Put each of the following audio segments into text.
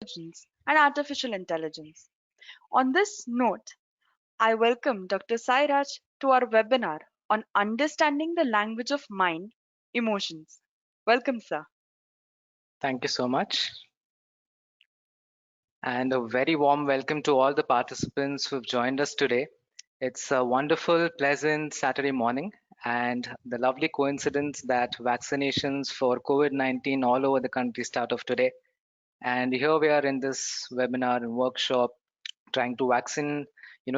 Intelligence and artificial intelligence. On this note, I welcome Dr. Sairaj to our webinar on understanding the language of mind, emotions. Welcome, sir. Thank you so much. And a very warm welcome to all the participants who've joined us today. It's a wonderful, pleasant Saturday morning, and the lovely coincidence that vaccinations for COVID-19 all over the country start off today. And here we are in this webinar and workshop trying to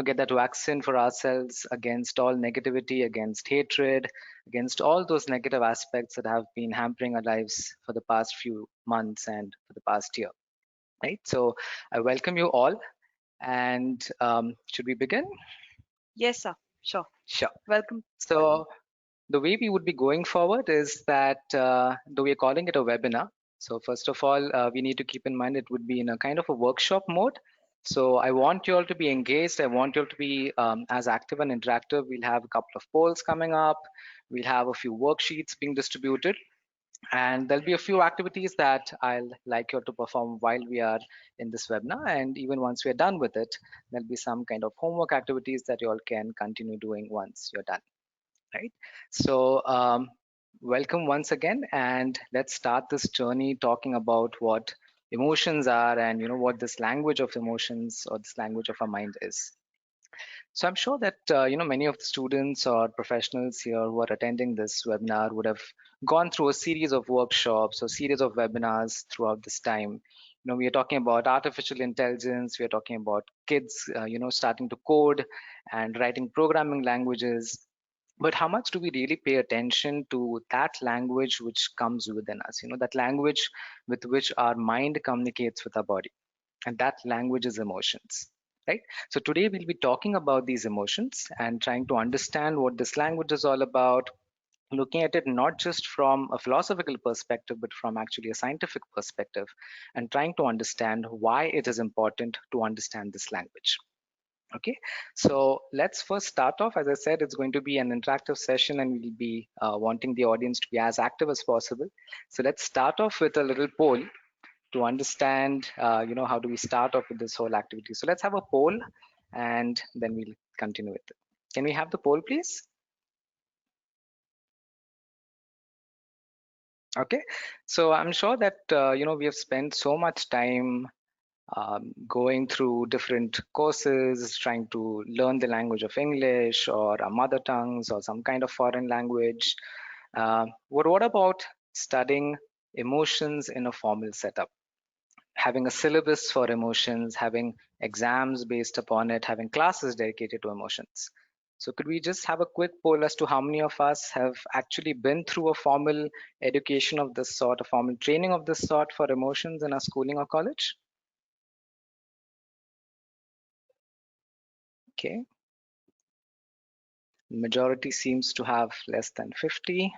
get that vaccine for ourselves against all negativity, against hatred, against all those negative aspects that have been hampering our lives for the past few months and for the past year. Right. So I welcome you all. And should we begin? Yes, sir. Sure. Sure. Welcome. So the way we would be going forward is that though we're calling it a webinar, so first of all, we need to keep in mind it would be in a kind of a workshop mode. So I want you all to be engaged. I want you all to be as active and interactive. We'll have a couple of polls coming up. We'll have a few worksheets being distributed. And there'll be a few activities that I'll like you all to perform while we are in this webinar. And even once we're done with it, there'll be some kind of homework activities that you all can continue doing once you're done, right? So welcome once again, and let's start this journey talking about what emotions are and what this language of emotions or this language of our mind is. So I'm sure that many of the students or professionals here who are attending this webinar would have gone through a series of workshops or series of webinars throughout this time. We are talking about artificial intelligence. We are talking about kids, starting to code and writing programming languages. But how much do we really pay attention to that language which comes within us? That language with which our mind communicates with our body, and that language is emotions, right? So today we'll be talking about these emotions and trying to understand what this language is all about, looking at it not just from a philosophical perspective but from actually a scientific perspective, and trying to understand why it is important to understand this language. Okay, so let's first start off. As I said, it's going to be an interactive session and we'll be wanting the audience to be as active as possible. So let's start off with a little poll to understand, how do we start off with this whole activity. So let's have a poll and then we'll continue with it. Can we have the poll, please? Okay, so I'm sure that, we have spent so much time going through different courses, trying to learn the language of English or our mother tongues or some kind of foreign language. What about studying emotions in a formal setup? Having a syllabus for emotions, having exams based upon it, having classes dedicated to emotions. So could we just have a quick poll as to how many of us have actually been through a formal education of this sort, a formal training of this sort for emotions in our schooling or college? Okay. Majority seems to have less than 50.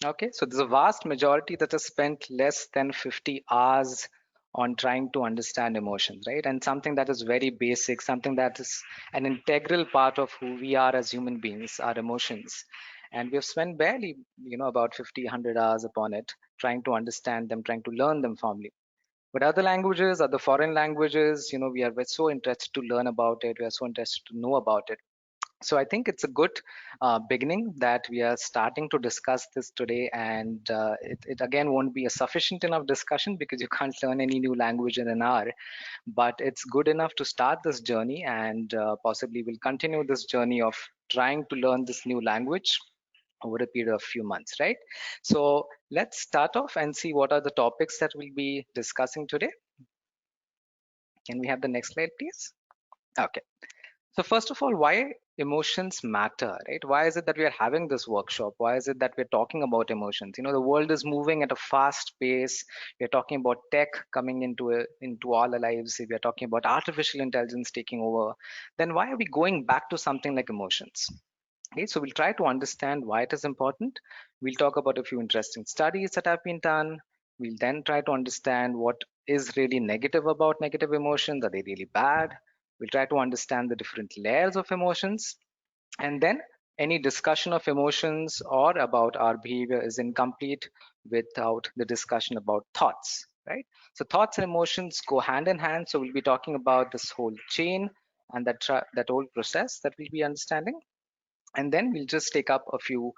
Okay, so there's a vast majority that has spent less than 50 hours on trying to understand emotions, right? And something that is very basic, something that is an integral part of who we are as human beings, our emotions. And we have spent barely, about 50, 100 hours upon it, trying to understand them, trying to learn them formally. But other languages, other foreign languages, we're so interested to learn about it. We are so interested to know about it. So I think it's a good beginning that we are starting to discuss this today, and it again won't be a sufficient enough discussion because you can't learn any new language in an hour, but it's good enough to start this journey, and possibly we'll continue this journey of trying to learn this new language over a period of few months, right? So let's start off and see what are the topics that we'll be discussing today. Can we have the next slide, please? Okay. So first of all, why emotions matter, right? Why is it that we are having this workshop? Why is it that we're talking about emotions? The world is moving at a fast pace. We're talking about tech coming into all our lives. If we're talking about artificial intelligence taking over, then why are we going back to something like emotions? Okay, so we'll try to understand why it is important. We'll talk about a few interesting studies that have been done. We'll then try to understand what is really negative about negative emotions. Are they really bad? We'll try to understand the different layers of emotions. And then Any discussion of emotions or about our behavior is incomplete without the discussion about thoughts, right? So thoughts and emotions go hand in hand. So we'll be talking about this whole chain and that whole process that we'll be understanding. And then we'll just take up a few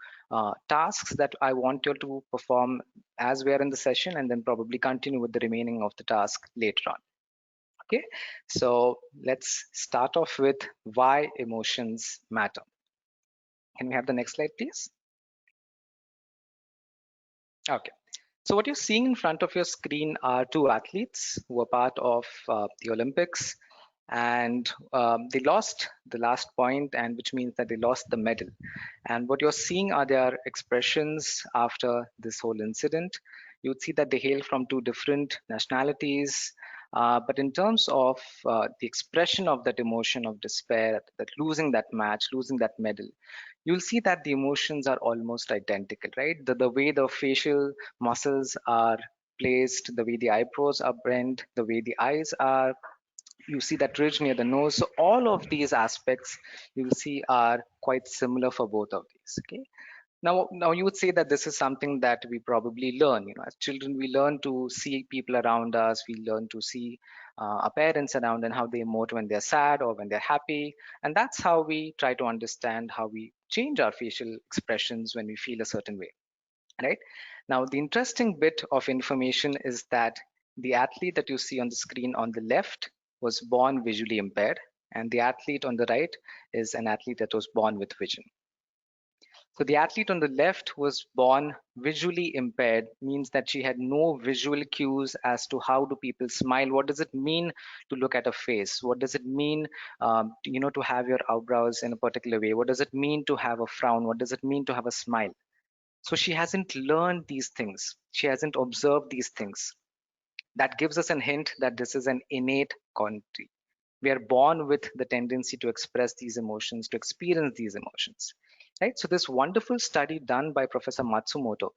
tasks that I want you to perform as we are in the session, and then probably continue with the remaining of the task later on. Okay, so let's start off with why emotions matter. Can we have the next slide, please? Okay. So what you're seeing in front of your screen are two athletes who are part of the Olympics, and they lost the last point, and which means that they lost the medal. And what you're seeing are their expressions after this whole incident. You would see that they hail from two different nationalities, but in terms of the expression of that emotion of despair, that losing that match, losing that medal, you'll see that the emotions are almost identical, right? The way the facial muscles are placed, the way the eyebrows are bent, the way the eyes are, you see that ridge near the nose. So all of these aspects you'll see are quite similar for both of these. Okay. Now you would say that this is something that we probably learn. As children, we learn to see people around us. We learn to see our parents around and how they emote when they're sad or when they're happy, and that's how we try to understand how we change our facial expressions when we feel a certain way, right? Now, the interesting bit of information is that the athlete that you see on the screen on the left was born visually impaired, and the athlete on the right is an athlete that was born with vision. So the athlete on the left was born visually impaired, means that she had no visual cues as to how do people smile. What does it mean to look at a face? What does it mean, to have your eyebrows in a particular way? What does it mean to have a frown? What does it mean to have a smile? So she hasn't learned these things. She hasn't observed these things. That gives us a hint that this is an innate quality. We are born with the tendency to express these emotions, to experience these emotions. Right? So this wonderful study done by Professor Matsumoto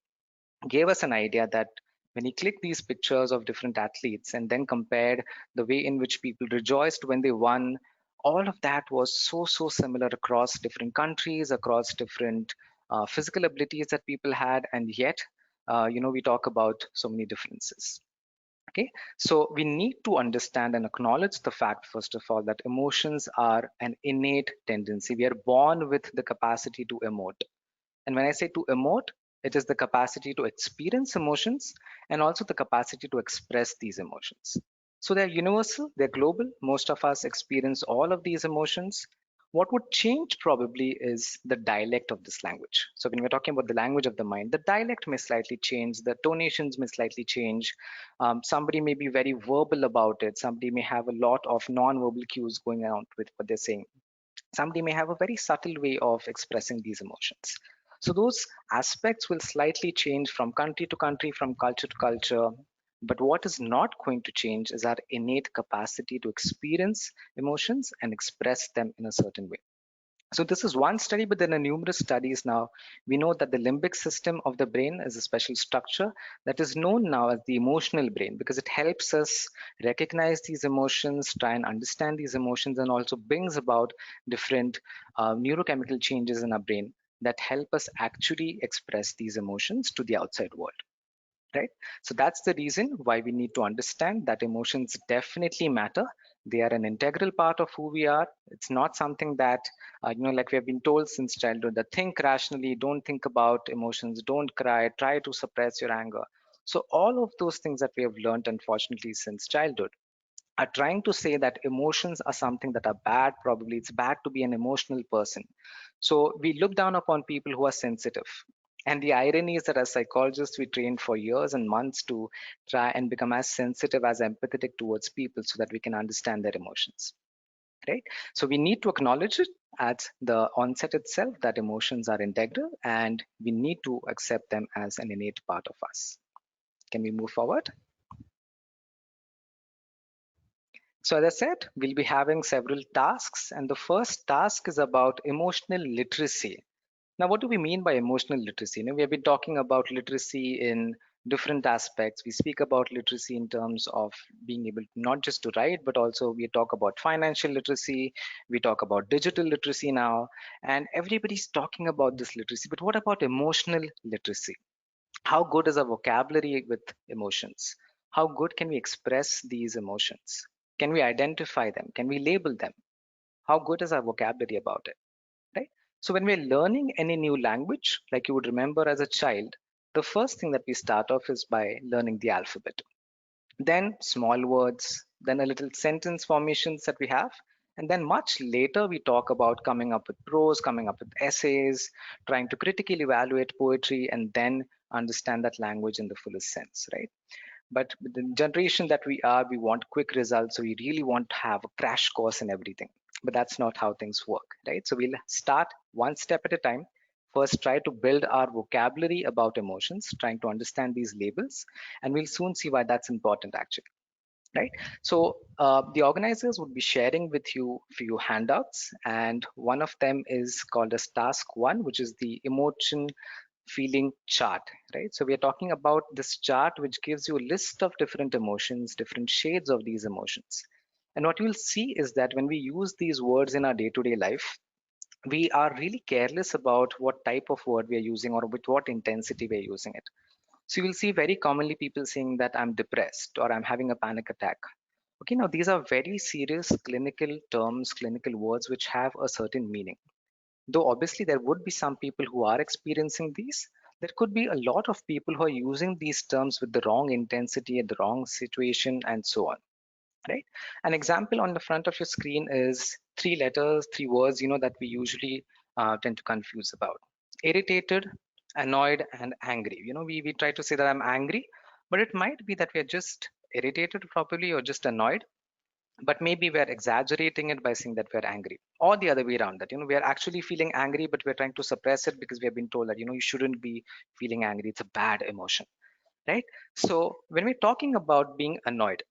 gave us an idea that when he clicked these pictures of different athletes and then compared the way in which people rejoiced when they won, all of that was so similar across different countries, across different physical abilities that people had, and yet, we talk about so many differences. Okay, so we need to understand and acknowledge the fact, first of all, that emotions are an innate tendency. We are born with the capacity to emote. And when I say to emote, it is the capacity to experience emotions and also the capacity to express these emotions. So they're universal, they're global. Most of us experience all of these emotions. What would change probably is the dialect of this language. So when we're talking about the language of the mind, the dialect may slightly change, the tonations may slightly change. Somebody may be very verbal about it. Somebody may have a lot of non-verbal cues going around with what they're saying. Somebody may have a very subtle way of expressing these emotions. So those aspects will slightly change from country to country, from culture to culture. But what is not going to change is our innate capacity to experience emotions and express them in a certain way. So this is one study, but there are numerous studies now. We know that the limbic system of the brain is a special structure that is known now as the emotional brain because it helps us recognize these emotions, try and understand these emotions, and also brings about different neurochemical changes in our brain that help us actually express these emotions to the outside world, right? So that's the reason why we need to understand that emotions definitely matter. They are an integral part of who we are. It's not something that like we have been told since childhood, that think rationally, don't think about emotions, don't cry, try to suppress your anger. So all of those things that we have learned, unfortunately, since childhood are trying to say that emotions are something that are bad. Probably it's bad to be an emotional person. So we look down upon people who are sensitive. And the irony is that as psychologists, we trained for years and months to try and become as sensitive, as empathetic towards people so that we can understand their emotions. Right? So we need to acknowledge it at the onset itself that emotions are integral and we need to accept them as an innate part of us. Can we move forward? So as I said, we'll be having several tasks, and the first task is about emotional literacy. Now, what do we mean by emotional literacy? We have been talking about literacy in different aspects. We speak about literacy in terms of being able not just to write, but also we talk about financial literacy, we talk about digital literacy now, and everybody's talking about this literacy. But what about emotional literacy? How good is our vocabulary with emotions? How good can we express these emotions? Can we identify them? Can we label them? How good is our vocabulary about it? Right? So when we're learning any new language, like you would remember as a child, the first thing that we start off is by learning the alphabet. Then small words, then a little sentence formations that we have. And then much later, we talk about coming up with prose, coming up with essays, trying to critically evaluate poetry, and then understand that language in the fullest sense, right? But with the generation that we are, we want quick results. So we really want to have a crash course in everything. But that's not how things work, right? So we'll start one step at a time. First, try to build our vocabulary about emotions, trying to understand these labels, and we'll soon see why that's important actually. Right. So the organizers would be sharing with you few handouts, and one of them is called as task one, which is the emotion feeling chart, right? So we are talking about this chart which gives you a list of different emotions, different shades of these emotions. And what you'll see is that when we use these words in our day-to-day life, we are really careless about what type of word we are using or with what intensity we are using it. So you will see very commonly people saying that I'm depressed or I'm having a panic attack. Okay, now these are very serious clinical terms, clinical words which have a certain meaning. Though obviously there would be some people who are experiencing these, there could be a lot of people who are using these terms with the wrong intensity at the wrong situation and so on, right? An example on the front of your screen is three letters, three words, that we usually tend to confuse about. Irritated, annoyed, and angry. We try to say that I'm angry, but it might be that we are just irritated probably or just annoyed, but maybe we're exaggerating it by saying that we're angry, or the other way around, that we are actually feeling angry but we're trying to suppress it because we have been told that you shouldn't be feeling angry, it's a bad emotion, right? So when we're talking about being annoyed,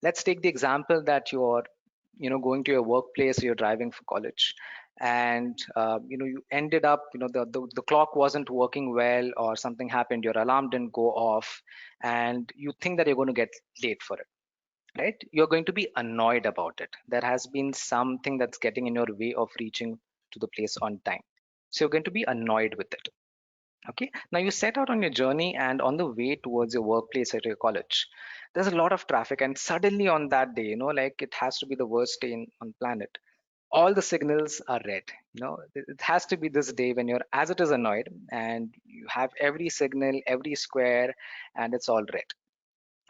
let's take the example that you're going to your workplace or you're driving for college, and you ended up, the clock wasn't working well or something happened, your alarm didn't go off, and you think that you're going to get late for it, right? You're going to be annoyed about it. There has been something that's getting in your way of reaching to the place on time. So you're going to be annoyed with it. Okay. Now you set out on your journey, and on the way towards your workplace at your college, there's a lot of traffic. And suddenly on that day, like it has to be the worst day on planet. All the signals are red. It has to be this day when you're as it is annoyed, and you have every signal, every square, and it's all red.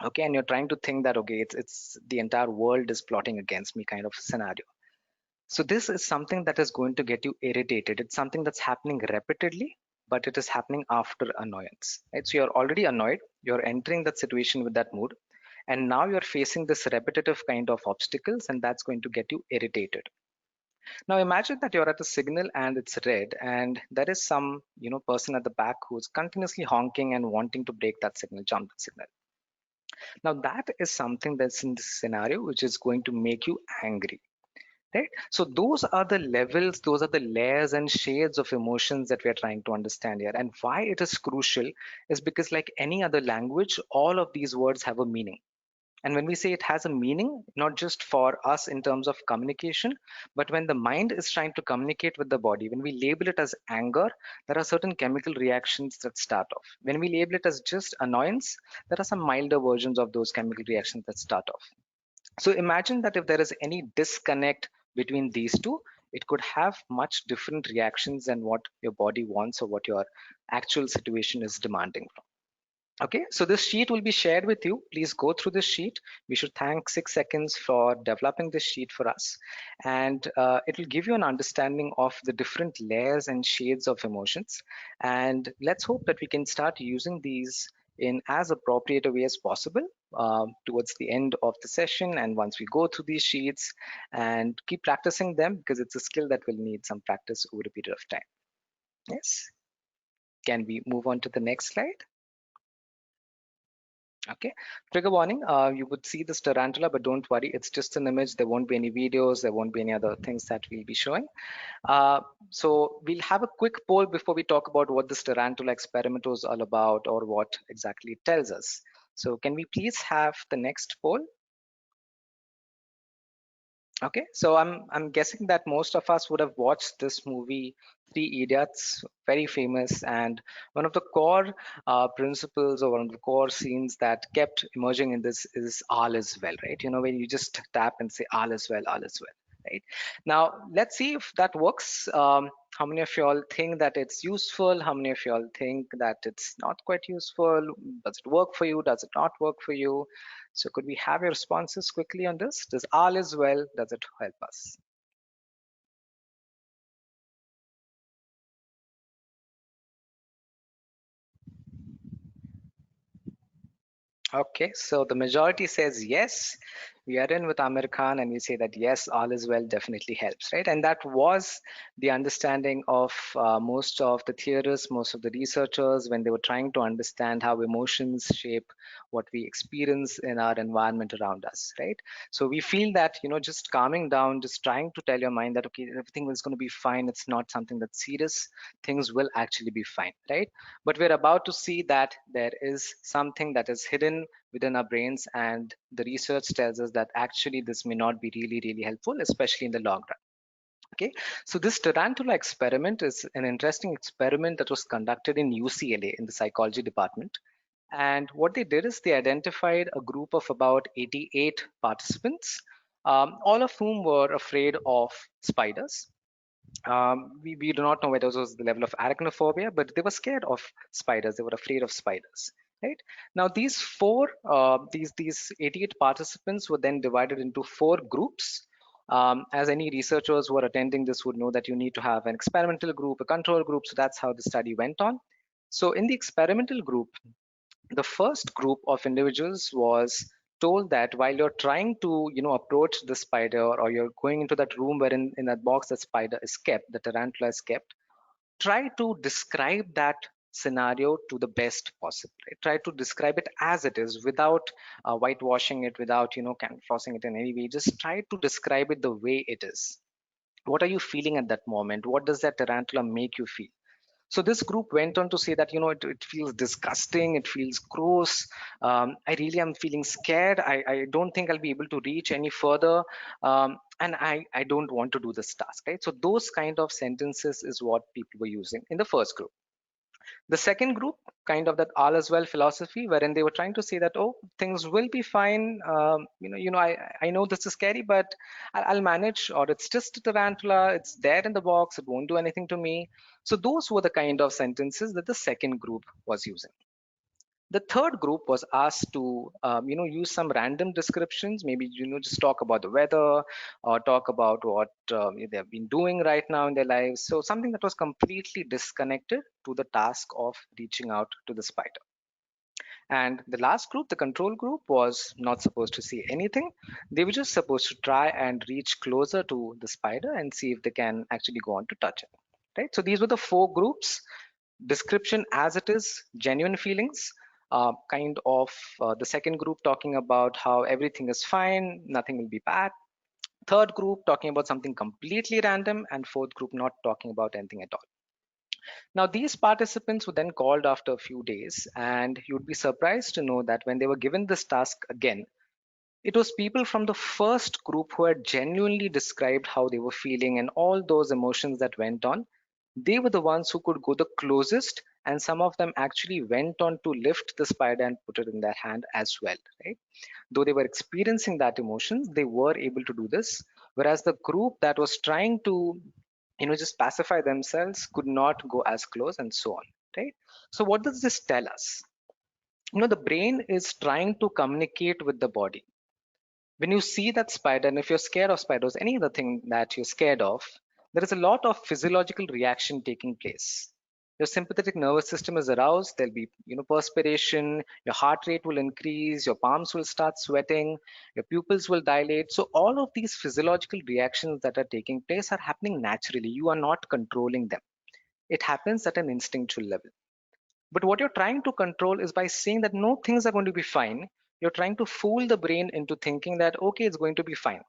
Okay, and you're trying to think that okay, it's the entire world is plotting against me kind of scenario. So this is something that is going to get you irritated. It's something that's happening repeatedly, but it is happening after annoyance, right? So you're already annoyed, you're entering that situation with that mood, and now you're facing this repetitive kind of obstacles, and that's going to get you irritated. Now imagine that you're at a signal and it's red, and there is some person at the back who's continuously honking and wanting to break that signal, jump the signal. Now that is something that's in this scenario which is going to make you angry, right? So those are the levels, those are the layers and shades of emotions that we are trying to understand here. And why it is crucial is because, like any other language, all of these words have a meaning. And when we say it has a meaning, not just for us in terms of communication, but when the mind is trying to communicate with the body, when we label it as anger, there are certain chemical reactions that start off. When we label it as just annoyance, there are some milder versions of those chemical reactions that start off. So imagine that if there is any disconnect between these two, it could have much different reactions than what your body wants or what your actual situation is demanding. Okay, so this sheet will be shared with you. Please go through this sheet. We should thank 6 seconds for developing this sheet for us. And it will give you an understanding of the different layers and shades of emotions. And let's hope that we can start using these in as appropriate a way as possible towards the end of the session. And once we go through these sheets, and keep practicing them, because it's a skill that will need some practice over a period of time. Yes. Can we move on to the next slide? Okay, trigger warning. You would see this tarantula, but don't worry, it's just an image. There won't be any videos, there won't be any other things that we'll be showing. So we'll have a quick poll before we talk about what this tarantula experiment was all about or what exactly it tells us. So can we please have the next poll? Okay, so I'm guessing that most of us would have watched this movie, Three Idiots, very famous, and one of the core principles or one of the core scenes that kept emerging in this is all is well, right? You know, when you just tap and say all is well, right? Now, let's see if that works. How many of y'all think that it's useful? How many of y'all think that it's not quite useful? Does it work for you? Does it not work for you? So could we have your responses quickly on this? Does all is well, does it help us? Okay, so the majority says yes. We are in with Amir Khan, and we say that yes, all is well definitely helps, right? And that was the understanding of most of the theorists, most of the researchers when they were trying to understand how emotions shape what we experience in our environment around us, right? So we feel that, you know, just calming down, just trying to tell your mind that, okay, everything is going to be fine. It's not something that's serious. Things will actually be fine, right? But we're about to see that there is something that is hidden within our brains, and the research tells us that actually this may not be really helpful, especially in the long run. Okay, so this tarantula experiment is an interesting experiment that was conducted in UCLA in the psychology department. And what they did is they identified a group of about 88 participants, all of whom were afraid of spiders. We do not know whether it was the level of arachnophobia, but they were scared of spiders. They were afraid of spiders. Right now, these 88 participants were then divided into four groups. As any researchers who are attending this would know that you need to have an experimental group, a control group. So that's how the study went on. So in the experimental group, the first group of individuals was told that while you're trying to approach the spider, or you're going into that room where in that box the spider is kept, the tarantula is kept, try to describe that scenario to the best possible, right? Try to describe it as it is without whitewashing it, without camouflaging it in any way. Just try to describe it the way it is. What are you feeling at that moment? What does that tarantula make you feel? So this group went on to say that it feels disgusting, it feels gross. I really am feeling scared. I don't think I'll be able to reach any further, and I don't want to do this task, right? So those kind of sentences is what people were using in the first group. The second group, kind of that all is well philosophy, wherein they were trying to say that, oh, things will be fine. I know this is scary, but I'll manage, or it's just a tarantula. It's there in the box. It won't do anything to me. So those were the kind of sentences that the second group was using. The third group was asked to use some random descriptions, maybe just talk about the weather, or talk about what they've been doing right now in their lives. So something that was completely disconnected to the task of reaching out to the spider. And the last group, the control group, was not supposed to see anything. They were just supposed to try and reach closer to the spider and see if they can actually go on to touch it, right? So these were the four groups: description as it is, genuine feelings, kind of the second group talking about how everything is fine, nothing will be bad. Third group talking about something completely random, and fourth group not talking about anything at all. Now, these participants were then called after a few days, and you'd be surprised to know that when they were given this task again, it was people from the first group who had genuinely described how they were feeling and all those emotions that went on. They were the ones who could go the closest, and some of them actually went on to lift the spider and put it in their hand as well, right? Though they were experiencing that emotions, they were able to do this. Whereas the group that was trying to, just pacify themselves could not go as close, and so on, right? So what does this tell us? The brain is trying to communicate with the body. When you see that spider, and if you're scared of spiders, any other thing that you're scared of, there is a lot of physiological reaction taking place. Your sympathetic nervous system is aroused. There'll be perspiration, your heart rate will increase, your palms will start sweating, your pupils will dilate. So all of these physiological reactions that are taking place are happening naturally. You are not controlling them. It happens at an instinctual level. But what you're trying to control is by saying that no, things are going to be fine. You're trying to fool the brain into thinking that, okay, it's going to be fine.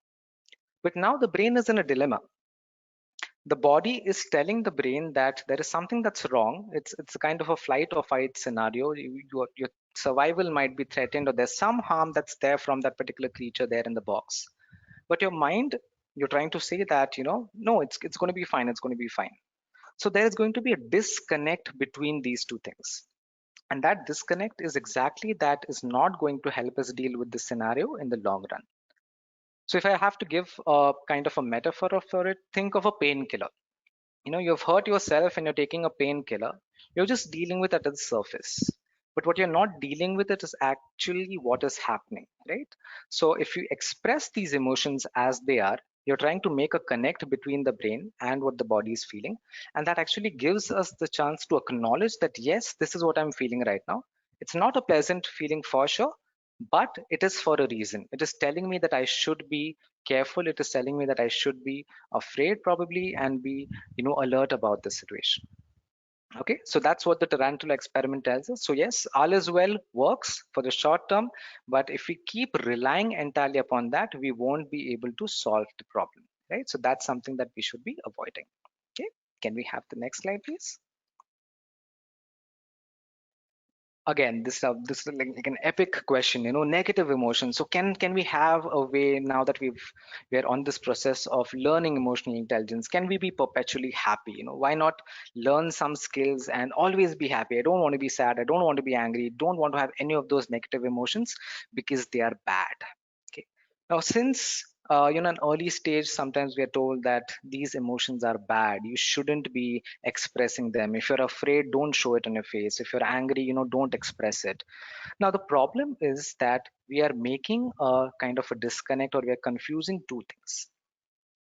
But now the brain is in a dilemma. The body is telling the brain that there is something that's wrong. It's a kind of a flight or fight scenario. Your survival might be threatened, or there's some harm that's there from that particular creature there in the box. But your mind, you're trying to say that, no, it's going to be fine. It's going to be fine. So there is going to be a disconnect between these two things. And that disconnect is exactly that is not going to help us deal with this scenario in the long run. So if I have to give a kind of a metaphor for it, think of a painkiller. You've hurt yourself and you're taking a painkiller. You're just dealing with it at the surface. But what you're not dealing with it is actually what is happening, right? So if you express these emotions as they are, you're trying to make a connect between the brain and what the body is feeling. And that actually gives us the chance to acknowledge that, yes, this is what I'm feeling right now. It's not a pleasant feeling for sure, but it is for a reason. It is telling me that I should be careful. It is telling me that I should be afraid probably and be alert about the situation. Okay, so that's what the Tarantula experiment tells us. So yes, all is well works for the short term, but if we keep relying entirely upon that, we won't be able to solve the problem, right? So that's something that we should be avoiding. Okay, can we have the next slide, please? Again, this is like an epic question, negative emotions. So can we have a way, now that we're on this process of learning emotional intelligence, can we be perpetually happy? Why not learn some skills and always be happy? I don't want to be sad, I don't want to be angry, don't want to have any of those negative emotions because they are bad. Okay, now since an early stage, sometimes we are told that these emotions are bad, you shouldn't be expressing them. If you're afraid, don't show it on your face. If you're angry, don't express it. Now the problem is that we are making a kind of a disconnect, or we are confusing two things.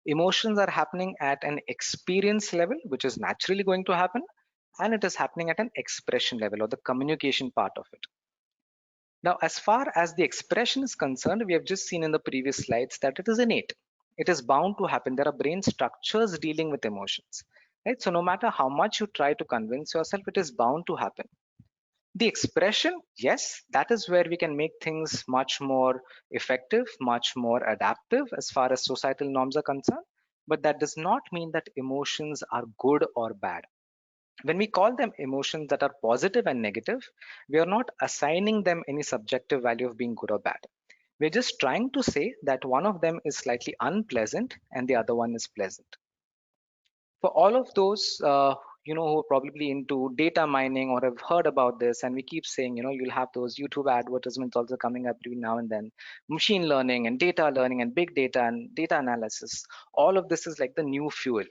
Emotions are happening at an experience level, which is naturally going to happen, and it is happening at an expression level, or the communication part of it. Now, as far as the expression is concerned, we have just seen in the previous slides that it is innate. It is bound to happen. There are brain structures dealing with emotions, right? So no matter how much you try to convince yourself, it is bound to happen. The expression, yes, that is where we can make things much more effective, much more adaptive as far as societal norms are concerned. But that does not mean that emotions are good or bad. When we call them emotions that are positive and negative, we are not assigning them any subjective value of being good or bad. We're just trying to say that one of them is slightly unpleasant and the other one is pleasant. For all of those who are probably into data mining or have heard about this, and we keep saying, you'll have those YouTube advertisements also coming up every now and then, machine learning and data learning and big data and data analysis, all of this is like the new fuel.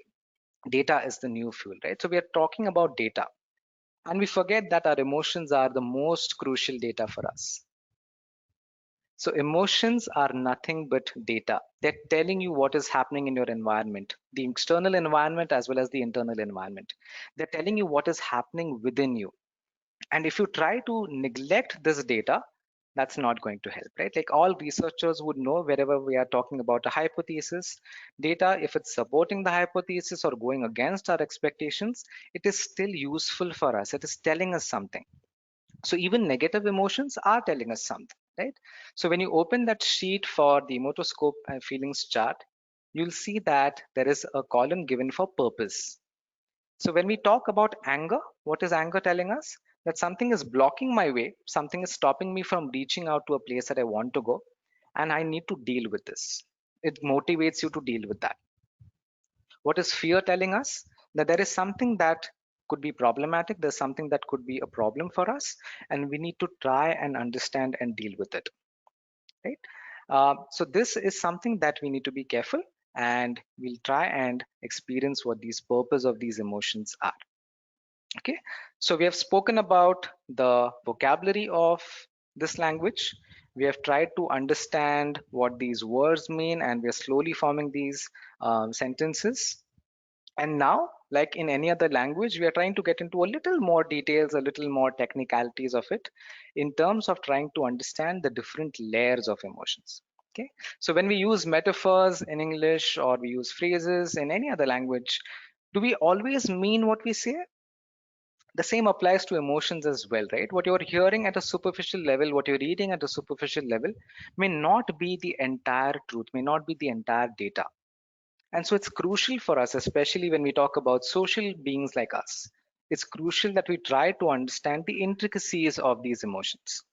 Data is the new fuel, right? So we are talking about data, and we forget that our emotions are the most crucial data for us. So emotions are nothing but data. They're telling you what is happening in your environment, the external environment as well as the internal environment. They're telling you what is happening within you. And if you try to neglect this data, that's not going to help, right? Like all researchers would know, wherever we are talking about a hypothesis, data, if it's supporting the hypothesis or going against our expectations, it is still useful for us. It is telling us something. So even negative emotions are telling us something, right? So when you open that sheet for the emotoscope feelings chart, you'll see that there is a column given for purpose. So when we talk about anger, what is anger telling us? That something is blocking my way, something is stopping me from reaching out to a place that I want to go, and I need to deal with this. It motivates you to deal with that. What is fear telling us? That there is something that could be problematic, there's something that could be a problem for us, and we need to try and understand and deal with it, right? So this is something that we need to be careful, and we'll try and experience what these purpose of these emotions are. Okay, so we have spoken about the vocabulary of this language. We have tried to understand what these words mean, and we are slowly forming these sentences. And now, like in any other language, we are trying to get into a little more details, a little more technicalities of it in terms of trying to understand the different layers of emotions. Okay, so when we use metaphors in English or we use phrases in any other language, do we always mean what we say? The same applies to emotions as well, right? What you're hearing at a superficial level, what you're reading at a superficial level, may not be the entire truth, may not be the entire data. And so it's crucial for us, especially when we talk about social beings like us, it's crucial that we try to understand the intricacies of these emotions.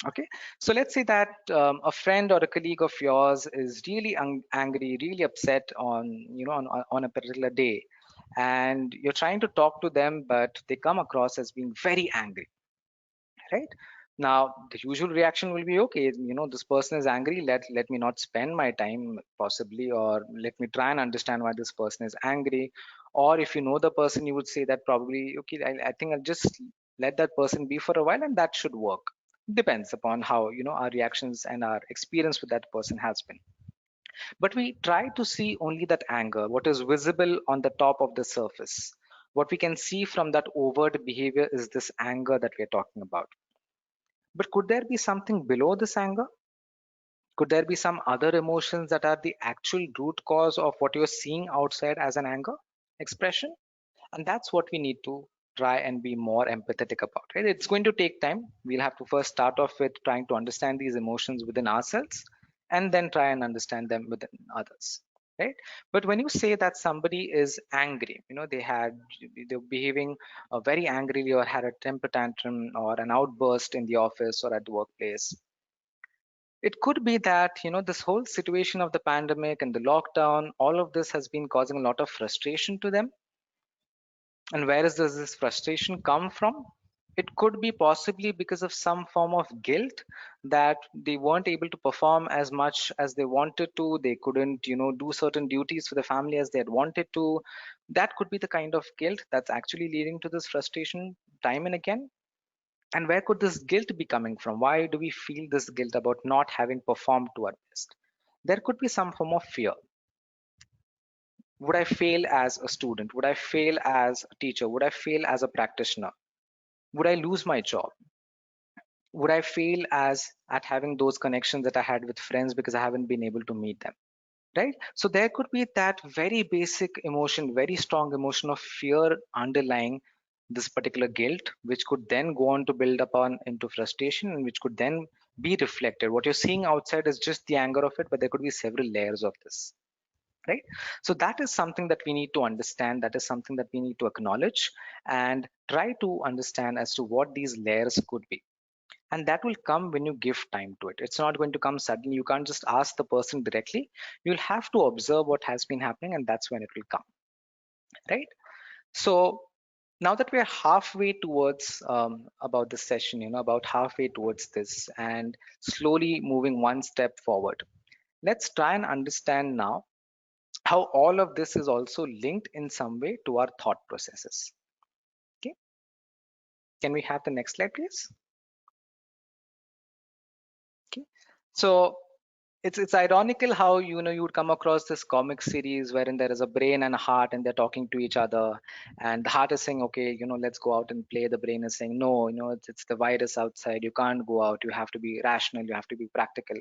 Okay, so let's say that a friend or a colleague of yours is really angry, really upset on, on a particular day, and you're trying to talk to them, but they come across as being very angry, right? Now the usual reaction will be, okay, this person is angry, let me not spend my time possibly, or let me try and understand why this person is angry. Or if you know the person, you would say that probably, okay, I think I'll just let that person be for a while, and that should work. Depends upon how, our reactions and our experience with that person has been. But we try to see only that anger, what is visible on the top of the surface. What we can see from that overt behavior is this anger that we're talking about. But could there be something below this anger? Could there be some other emotions that are the actual root cause of what you're seeing outside as an anger expression? And that's what we need to try and be more empathetic about, right? It's going to take time. We'll have to first start off with trying to understand these emotions within ourselves, and then try and understand them within others, right? But when you say that somebody is angry, they're behaving very angrily, or had a temper tantrum or an outburst in the office or at the workplace, it could be that, this whole situation of the pandemic and the lockdown, all of this has been causing a lot of frustration to them. And where does this frustration come from? It could be possibly because of some form of guilt, that they weren't able to perform as much as they wanted to. They couldn't, do certain duties for the family as they had wanted to. That could be the kind of guilt that's actually leading to this frustration time and again. And where could this guilt be coming from? Why do we feel this guilt about not having performed to our best? There could be some form of fear. Would I fail as a student? Would I fail as a teacher? Would I fail as a practitioner? Would I lose my job? Would I fail as at having those connections that I had with friends because I haven't been able to meet them? Right? So there could be that very basic emotion, very strong emotion of fear underlying this particular guilt, which could then go on to build upon into frustration, and which could then be reflected. What you're seeing outside is just the anger of it, but there could be several layers of this. Right? So that is something that we need to understand. That is something that we need to acknowledge and try to understand as to what these layers could be. And that will come when you give time to it. It's not going to come suddenly. You can't just ask the person directly. You'll have to observe what has been happening, and that's when it will come, right? So now that we're halfway towards about this session, about halfway towards this, and slowly moving one step forward, let's try and understand now how all of this is also linked in some way to our thought processes. Okay, can we have the next slide, please? Okay, so it's ironical how, you would come across this comic series wherein there is a brain and a heart, and they're talking to each other, and the heart is saying, okay, let's go out and play. The brain is saying, no, it's the virus outside, you can't go out, you have to be rational, you have to be practical.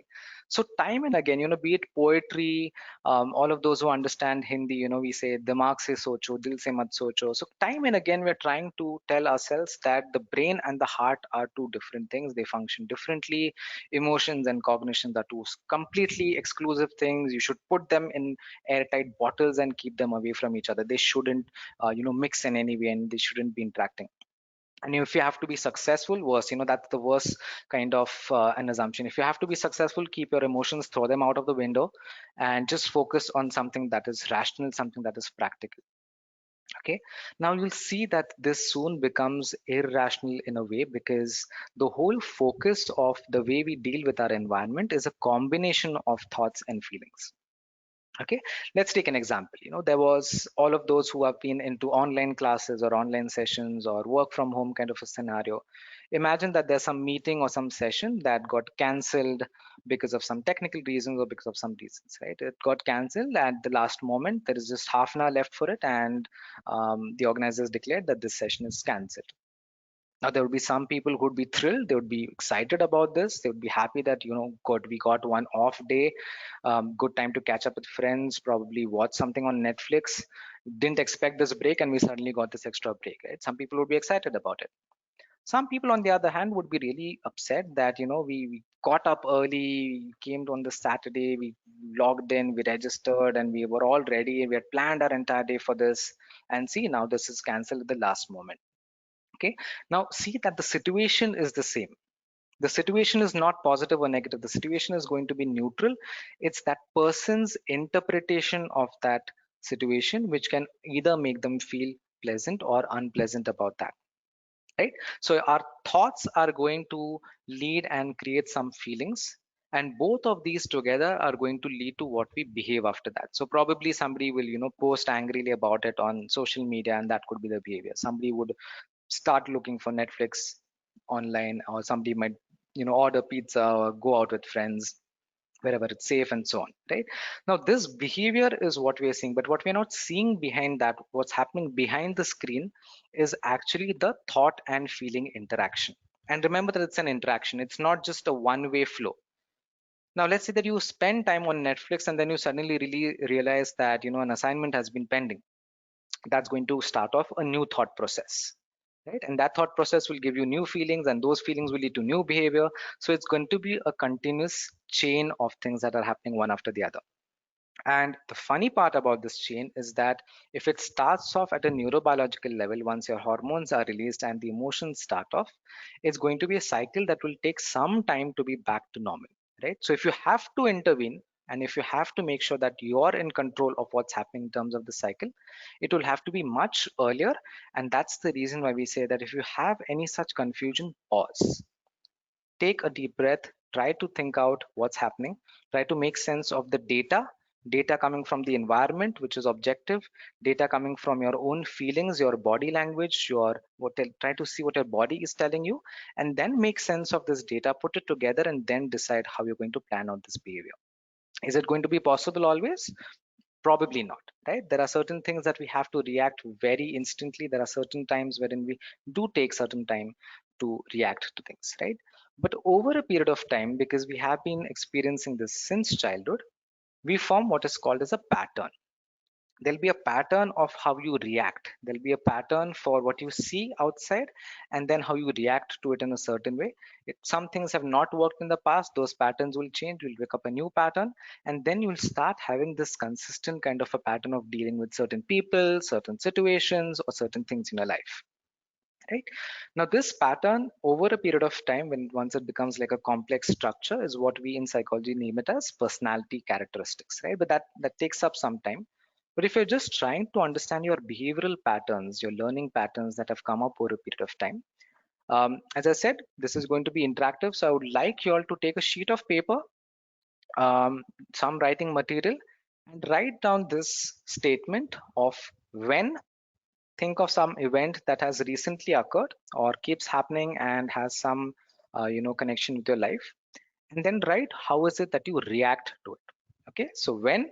So time and again, be it poetry, all of those who understand Hindi, we say dimag se socho, dil se mat socho. So time and again we're trying to tell ourselves that the brain and the heart are two different things, they function differently. Emotions and cognitions are two completely exclusive things. You should put them in airtight bottles and keep them away from each other. They shouldn't mix in any way, and they shouldn't be interacting. And if you have to be successful, worse, that's the worst kind of an assumption. If you have to be successful, keep your emotions, throw them out of the window, and just focus on something that is rational, something that is practical. Okay, now you'll see that this soon becomes irrational in a way, because the whole focus of the way we deal with our environment is a combination of thoughts and feelings. Okay, let's take an example. There was all of those who have been into online classes or online sessions or work from home kind of a scenario. Imagine that there's some meeting or some session that got cancelled because of some technical reasons or because of some reasons, right? It got cancelled at the last moment. There is just half an hour left for it, and the organizers declared that this session is cancelled. Now, there would be some people who would be thrilled. They would be excited about this. They would be happy that, God, we got one off day, good time to catch up with friends, probably watch something on Netflix. Didn't expect this break, and we suddenly got this extra break, right? Some people would be excited about it. Some people, on the other hand, would be really upset that, we got up early, came on the Saturday, we logged in, we registered, and we were all ready. We had planned our entire day for this. And see, now this is cancelled at the last moment. Okay. Now, see that the situation is the same. The situation is not positive or negative. The situation is going to be neutral. It's that person's interpretation of that situation which can either make them feel pleasant or unpleasant about that, right? So our thoughts are going to lead and create some feelings, and both of these together are going to lead to what we behave after that. So probably somebody will, post angrily about it on social media, and that could be the behavior. Somebody would start looking for Netflix online, or somebody might, order pizza or go out with friends wherever it's safe, and so on, right? Now, this behavior is what we are seeing, but what we're not seeing behind that, what's happening behind the screen, is actually the thought and feeling interaction. And remember that it's an interaction, it's not just a one-way flow. Now, let's say that you spend time on Netflix, and then you suddenly really realize that, an assignment has been pending. That's going to start off a new thought process, right? And that thought process will give you new feelings, and those feelings will lead to new behavior. So it's going to be a continuous chain of things that are happening one after the other. And the funny part about this chain is that if it starts off at a neurobiological level, once your hormones are released and the emotions start off, it's going to be a cycle that will take some time to be back to normal, right? So if you have to intervene, and if you have to make sure that you're in control of what's happening in terms of the cycle, it will have to be much earlier. And that's the reason why we say that if you have any such confusion, pause, take a deep breath, try to think out what's happening, try to make sense of the data coming from the environment, which is objective, data coming from your own feelings, your body language, try to see what your body is telling you, and then make sense of this data, put it together, and then decide how you're going to plan out this behavior. Is it going to be possible always? Probably not, right? There are certain things that we have to react very instantly. There are certain times wherein we do take certain time to react to things, right? But over a period of time, because we have been experiencing this since childhood, we form what is called as a pattern. There'll be a pattern of how you react. There'll be a pattern for what you see outside, and then how you react to it in a certain way. If some things have not worked in the past, those patterns will change. You'll wake up a new pattern, and then you'll start having this consistent kind of a pattern of dealing with certain people, certain situations, or certain things in your life, right? Now, this pattern over a period of time, when once it becomes like a complex structure, is what we in psychology name it as personality characteristics, right? But that takes up some time. But if you're just trying to understand your behavioral patterns, your learning patterns that have come up over a period of time, as I said, this is going to be interactive. So I would like you all to take a sheet of paper, um, some writing material, and write down this statement of when. Think of some event that has recently occurred or keeps happening and has some connection with your life, and then write how is it that you react to it. Okay, so when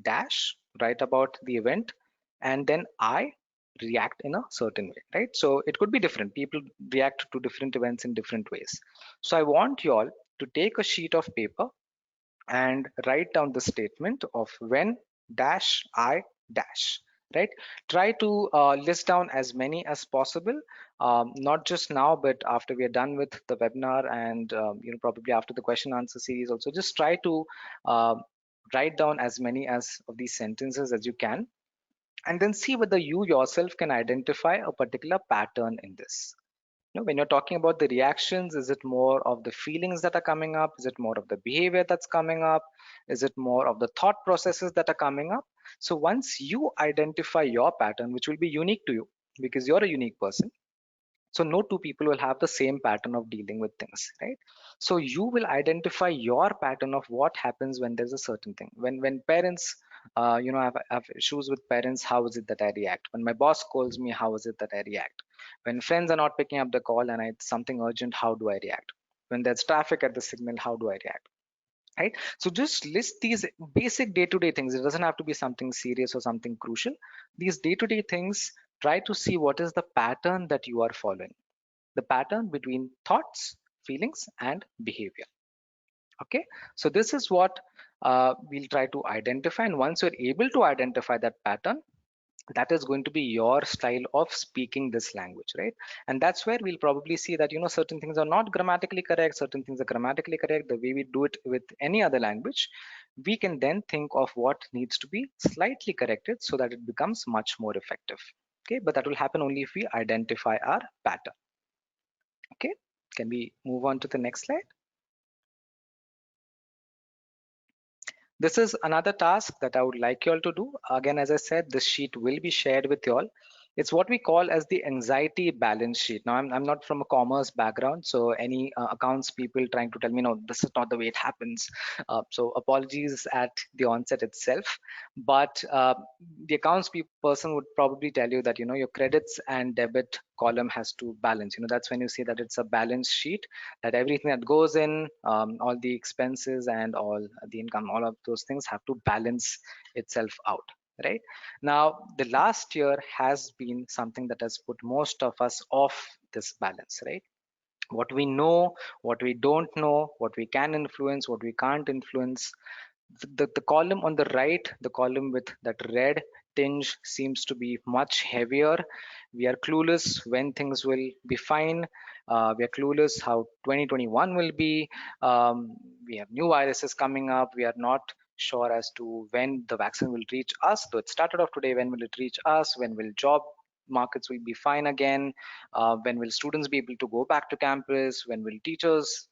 dash, write about the event, and then I react in a certain way, right? So it could be different. People react to different events in different ways. So I want you all to take a sheet of paper and write down the statement of when dash I dash, right? Try to list down as many as possible, not just now, but after we are done with the webinar, and probably after the question answer series also. Just try to uh, write down as many as of these sentences as you can, and then see whether you yourself can identify a particular pattern in this. When you're talking about the reactions, is it more of the feelings that are coming up? Is it more of the behavior that's coming up? Is it more of the thought processes that are coming up? So once you identify your pattern, which will be unique to you because you're a unique person, so no two people will have the same pattern of dealing with things, right? So you will identify your pattern of what happens when there's a certain thing. When parents, have issues with parents, how is it that I react? When my boss calls me, how is it that I react? When friends are not picking up the call and it's something urgent, how do I react? When there's traffic at the signal, how do I react? Right? So just list these basic day-to-day things. It doesn't have to be something serious or something crucial. These day-to-day things, try to see what is the pattern that you are following. the pattern between thoughts, feelings, and behavior. Okay, so this is what we'll try to identify. And once you're able to identify that pattern, that is going to be your style of speaking this language, right? And that's where we'll probably see that, certain things are not grammatically correct, certain things are grammatically correct. The way we do it with any other language, we can then think of what needs to be slightly corrected so that it becomes much more effective. Okay, but that will happen only if we identify our pattern. Okay, can we move on to the next slide? This is another task that I would like you all to do. Again, as I said, this sheet will be shared with you all. It's what we call as the anxiety balance sheet. Now, I'm not from a commerce background, so any accounts people trying to tell me, no, this is not the way it happens. So apologies at the onset itself. But the accounts person would probably tell you that, your credits and debit column has to balance. That's when you see that it's a balance sheet, that everything that goes in, all the expenses and all the income, all of those things have to balance itself out, right? Now, the last year has been something that has put most of us off this balance, right? What we know, what we don't know, what we can influence, what we can't influence. The column on the right, the column with that red tinge, seems to be much heavier. We are clueless when things will be fine. We are clueless how 2021 will be. We have new viruses coming up. We are not sure as to when the vaccine will reach us. Though it started off today, when will it reach us? When will job markets will be fine again? When will students be able to go back to campus? When will teachers,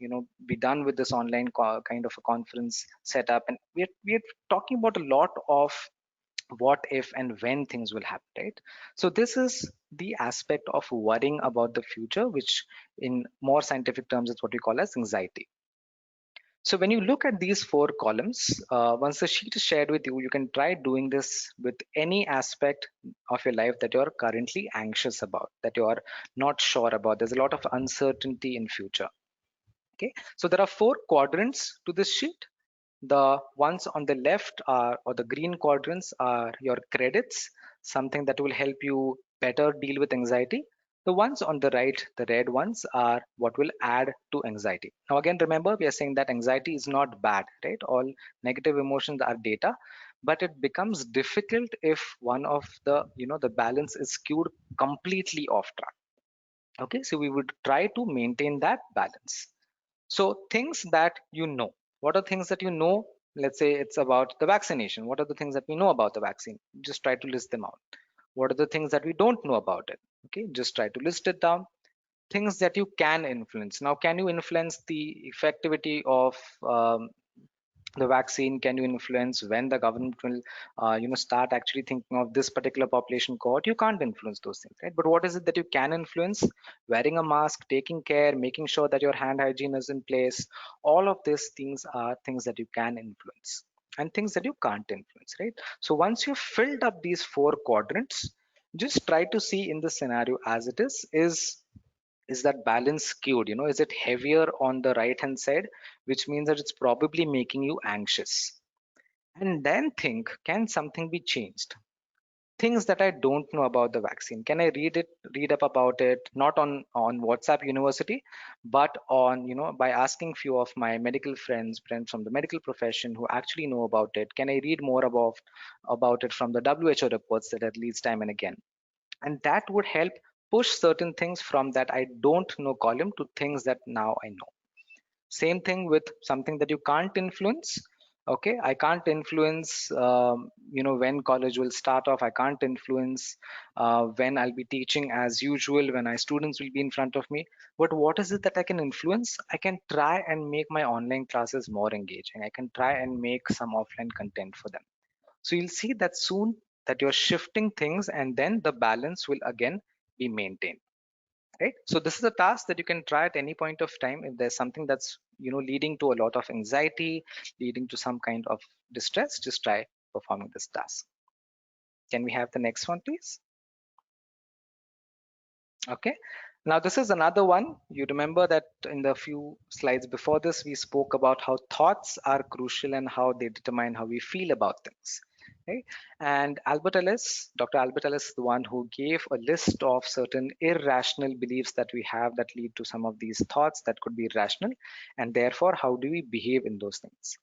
be done with this online kind of a conference setup? And we're talking about a lot of what if and when things will happen, right? So this is the aspect of worrying about the future, which in more scientific terms is what we call as anxiety. So when you look at these four columns, once the sheet is shared with you, you can try doing this with any aspect of your life that you're currently anxious about, that you are not sure about. There's a lot of uncertainty in future. Okay, so there are four quadrants to this sheet. The ones on the left are, or the green quadrants are your credits, something that will help you better deal with anxiety. The ones on the right, the red ones, are what will add to anxiety. Now, again, remember, we are saying that anxiety is not bad, right? All negative emotions are data, but it becomes difficult if one of the, the balance is skewed completely off track. Okay, so we would try to maintain that balance. So things that you know, what are things that you know? Let's say it's about the vaccination. What are the things that we know about the vaccine? Just try to list them out. What are the things that we don't know about it? Okay, just try to list it down. Things that you can influence. Now, can you influence the effectivity of the vaccine? Can you influence when the government will start actually thinking of this particular population cohort? You can't influence those things, right? But what is it that you can influence? Wearing a mask, taking care, making sure that your hand hygiene is in place. All of these things are things that you can influence, and things that you can't influence, right? So once you've filled up these four quadrants, just try to see in the scenario as it is that balance skewed? Is it heavier on the right hand side, which means that it's probably making you anxious? And then think, can something be changed? Things that I don't know about the vaccine, can I read up about it, not on WhatsApp University, but on, by asking few of my medical friends from the medical profession who actually know about it? Can I read more about it from the WHO reports that at least time and again? And that would help push certain things from that I don't know column to things that now I know. Same thing with something that you can't influence. Okay, I can't influence when college will start off. I can't influence when I'll be teaching as usual, when my students will be in front of me. But what is it that I can influence? I can try and make my online classes more engaging. I can try and make some offline content for them. So you'll see that soon that you're shifting things, and then the balance will again be maintained, right? So this is a task that you can try at any point of time. If there's something that's leading to a lot of anxiety, leading to some kind of distress, just try performing this task. Can we have the next one, please? Okay, now this is another one. You remember that in the few slides before this, we spoke about how thoughts are crucial and how they determine how we feel about things. right? And Dr. Albert Ellis is the one who gave a list of certain irrational beliefs that we have that lead to some of these thoughts that could be irrational, and therefore, how do we behave in those things?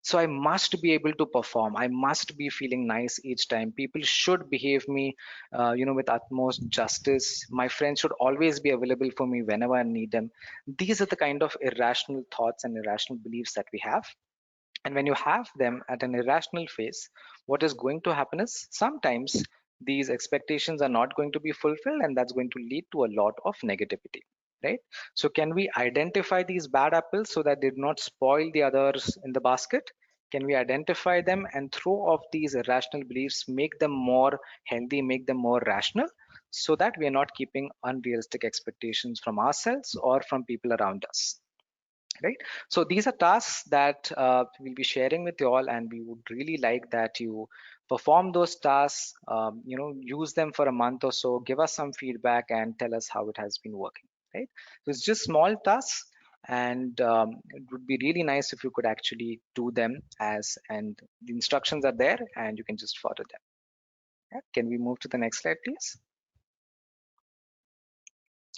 So I must be able to perform. I must be feeling nice each time. People should behave me, with utmost justice. My friends should always be available for me whenever I need them. These are the kind of irrational thoughts and irrational beliefs that we have. And when you have them at an irrational phase, what is going to happen is sometimes these expectations are not going to be fulfilled, and that's going to lead to a lot of negativity. Right? So, can we identify these bad apples so that they do not spoil the others in the basket? Can we identify them and throw off these irrational beliefs, make them more healthy, make them more rational, so that we are not keeping unrealistic expectations from ourselves or from people around us? Right, so these are tasks that we'll be sharing with you all, and we would really like that you perform those tasks, use them for a month or so, give us some feedback and tell us how it has been working. Right, so it's just small tasks, and it would be really nice if you could actually do them, and the instructions are there and you can just follow them. Yeah? Can we move to the next slide, please?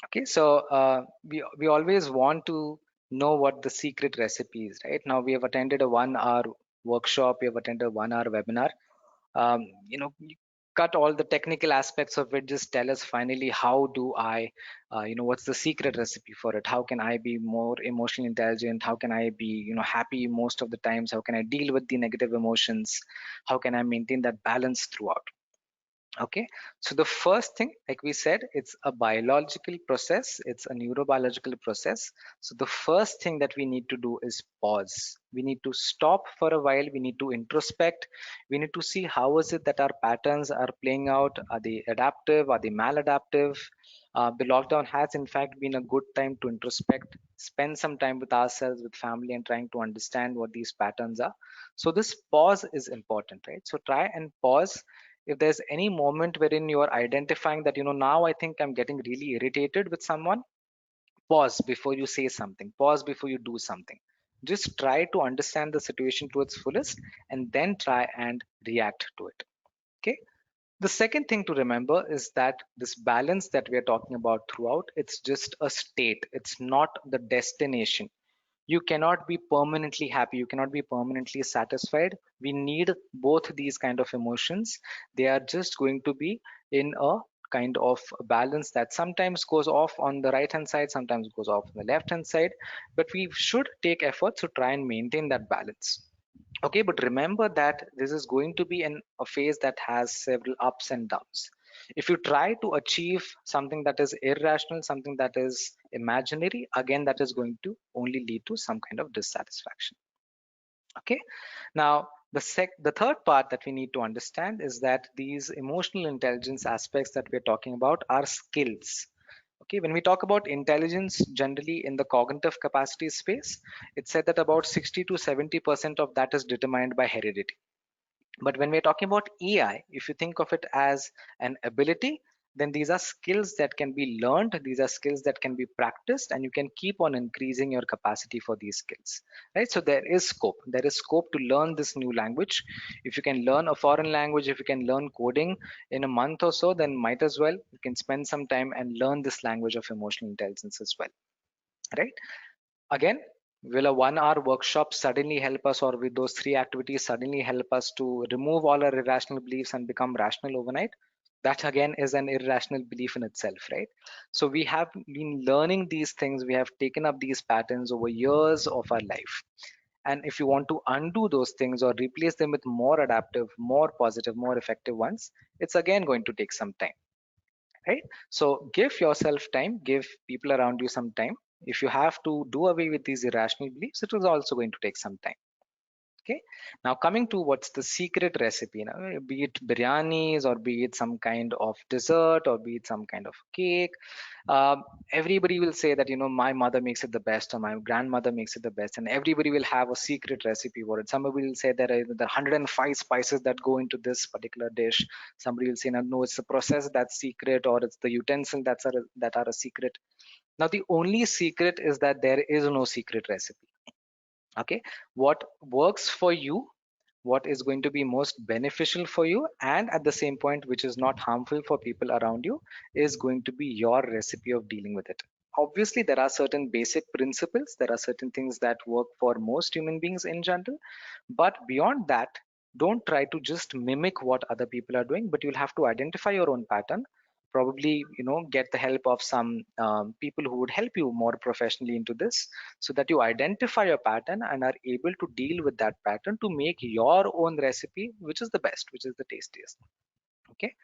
Okay, so we always want to know what the secret recipe is, right? Now we have attended a 1 hour workshop, we have attended a 1 hour webinar. You cut all the technical aspects of it. Just tell us finally, how do I, what's the secret recipe for it? How can I be more emotionally intelligent? How can I be, happy most of the times? How can I deal with the negative emotions? How can I maintain that balance throughout? Okay, so the first thing, like we said, it's a biological process, it's a neurobiological process. So the first thing that we need to do is pause. We need to stop for a while, we need to introspect, we need to see how is it that our patterns are playing out. Are they adaptive, are they maladaptive? The lockdown has in fact been a good time to introspect, spend some time with ourselves, with family, and trying to understand what these patterns are. So this pause is important, right? So try and pause. If there's any moment wherein you are identifying that, now I think I'm getting really irritated with someone, pause before you say something, pause before you do something. Just try to understand the situation to its fullest and then try and react to it. Okay, the second thing to remember is that this balance that we are talking about throughout, it's just a state, it's not the destination. You cannot be permanently happy, you cannot be permanently satisfied. We need both these kind of emotions. They are just going to be in a kind of balance that sometimes goes off on the right hand side, sometimes goes off on the left hand side, but we should take efforts to try and maintain that balance. Okay, but remember that this is going to be a phase that has several ups and downs. If you try to achieve something that is irrational, something that is imaginary, again, that is going to only lead to some kind of dissatisfaction. Okay, now the third part that we need to understand is that these emotional intelligence aspects that we're talking about are skills. Okay, when we talk about intelligence generally in the cognitive capacity space, it's said that about 60 to 70% of that is determined by heredity. But when we're talking about EI, if you think of it as an ability, then these are skills that can be learned, these are skills that can be practiced, and you can keep on increasing your capacity for these skills. Right? So there is scope. There is scope to learn this new language. If you can learn a foreign language, if you can learn coding in a month or so, then might as well you can spend some time and learn this language of emotional intelligence as well. Right? Again, will a 1 hour workshop suddenly help us, or will those three activities suddenly help us to remove all our irrational beliefs and become rational overnight? That again is an irrational belief in itself, right? So we have been learning these things, we have taken up these patterns over years of our life. And if you want to undo those things or replace them with more adaptive, more positive, more effective ones, it's again going to take some time, right? So give yourself time, give people around you some time. If you have to do away with these irrational beliefs, it is also going to take some time. Okay, now coming to what's the secret recipe now, be it biryanis or be it some kind of dessert or be it some kind of cake. Everybody will say that, my mother makes it the best or my grandmother makes it the best, and everybody will have a secret recipe for it. Somebody will say that there are 105 spices that go into this particular dish. Somebody will say, no, it's the process that's secret, or it's the utensil that are a secret. Now the only secret is that there is no secret recipe. Okay, what works for you what is going to be most beneficial for you, and at the same point which is not harmful for people around you, is going to be your recipe of dealing with it. Obviously there are certain basic principles, there are certain things that work for most human beings in general, but beyond that, don't try to just mimic what other people are doing, but you'll have to identify your own pattern. Probably, get the help of some people who would help you more professionally into this, so that you identify your pattern and are able to deal with that pattern to make your own recipe, which is the best, which is the tastiest. Okay.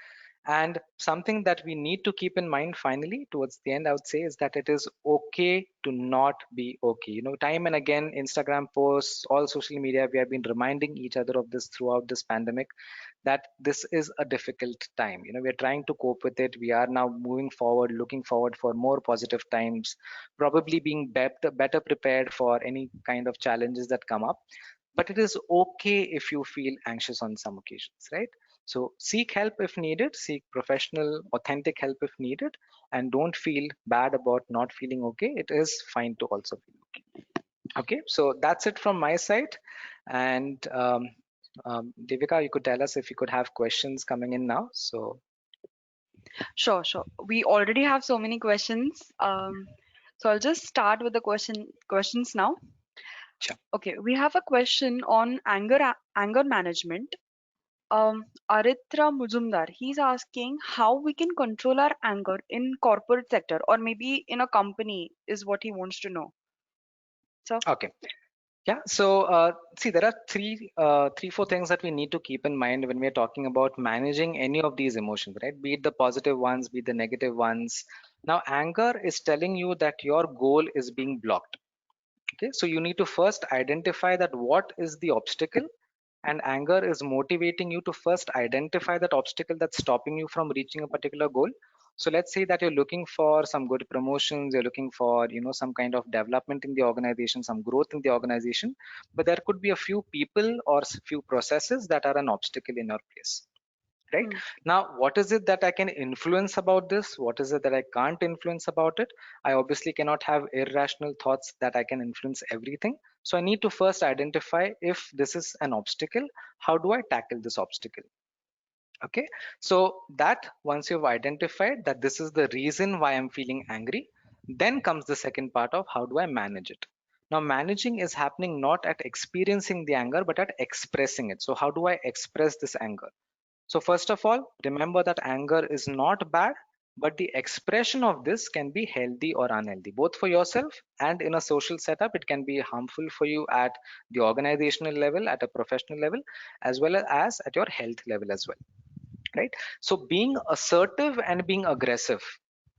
And something that we need to keep in mind finally towards the end, I would say, is that it is okay to not be okay. Time and again, Instagram posts, all social media, we have been reminding each other of this throughout this pandemic, that this is a difficult time. We're trying to cope with it. We are now moving forward, looking forward for more positive times, probably being better prepared for any kind of challenges that come up. But it is okay if you feel anxious on some occasions, right? So seek help if needed, seek professional, authentic help if needed, and don't feel bad about not feeling okay. It is fine to also feel okay. Okay, so that's it from my side. And Devika, you could tell us if you could have questions coming in now. So, Sure, sure. We already have so many questions. So I'll just start with the questions now. sure. Okay, we have a question on anger management. Aritra Mujumdar, he's asking how we can control our anger in corporate sector or maybe in a company is what he wants to know. So, Okay. Yeah. So, see, there are three, four things that we need to keep in mind when we're talking about managing any of these emotions, right? Be it the positive ones, be it the negative ones. Now, anger is telling you that your goal is being blocked. Okay. So you need to first identify that what is the obstacle, and anger is motivating you to first identify that obstacle that's stopping you from reaching a particular goal. So let's say that you're looking for some good promotions, you're looking for some kind of development in the organization, some growth in the organization, but there could be a few people or few processes that are an obstacle in your place. Right hmm, now, what is it that I can influence about this? What is it that I can't influence about it? I obviously cannot have irrational thoughts that I can influence everything. So I need to first identify if this is an obstacle, how do I tackle this obstacle? Okay, so that once you've identified that this is the reason why I'm feeling angry, then comes the second part of how do I manage it. Now managing is happening not at experiencing the anger but at expressing it. So how do I express this anger? So first of all, remember that anger is not bad, but the expression of this can be healthy or unhealthy, both for yourself and in a social setup. It can be harmful for you at the organizational level, at a professional level, as well as at your health level as well, right? So being assertive and being aggressive,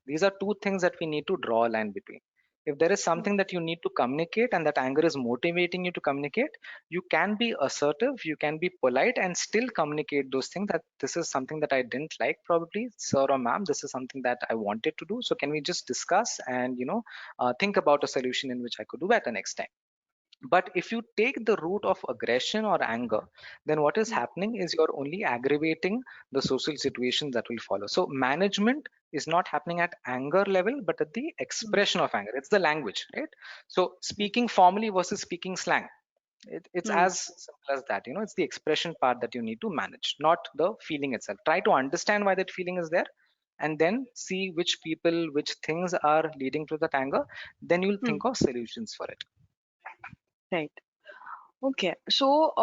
these are two things that we need to draw a line between. If there is hmm, something that you need to communicate and that anger is motivating you to communicate, you can be assertive, you can be polite and still communicate those things, that this is something that I didn't like, probably sir or ma'am, this is something that I wanted to do, so can we just discuss and think about a solution in which I could do better next time. But if you take the route of aggression or anger, then what is hmm, happening is you're only aggravating the social situation that will follow. So management is not happening at anger level, but at the hmm, expression of anger. It's the language, right? So right, speaking formally versus speaking slang. It's hmm, as simple as that. It's the expression part that you need to manage, not the feeling itself. Try to understand why that feeling is there, and then see which people, which things are leading to that anger. Then you'll hmm, think of solutions for it. right. Okay, so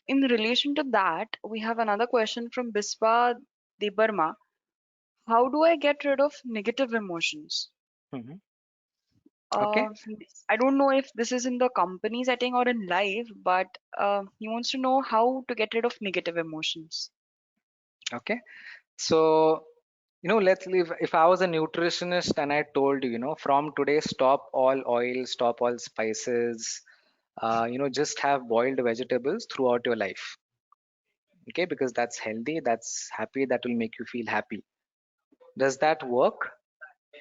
in relation to that, we have another question from Biswa Debarma. How do I get rid of negative emotions? Mhm. Okay. Uh, I don't know if this is in the company setting or in life, but he wants to know how to get rid of negative emotions. Okay. So, let's leave. If I was a nutritionist and I told you, from today, stop all oil, stop all spices, just have boiled vegetables throughout your life. Okay. Because that's healthy, that's happy, that will make you feel happy. Does that work?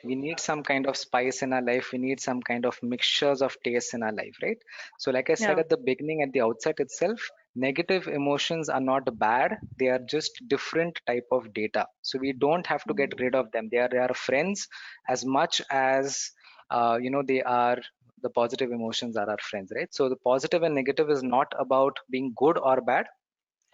We need some kind of spice in our life, we need some kind of mixtures of taste in our life, right? So like I said Yeah. at the beginning, at the outset itself, negative emotions are not bad, they are just different type of data. So we don't have to get Mm, rid of them. They are friends as much as they are the positive emotions are our friends, right? So the positive and negative is not about being good or bad.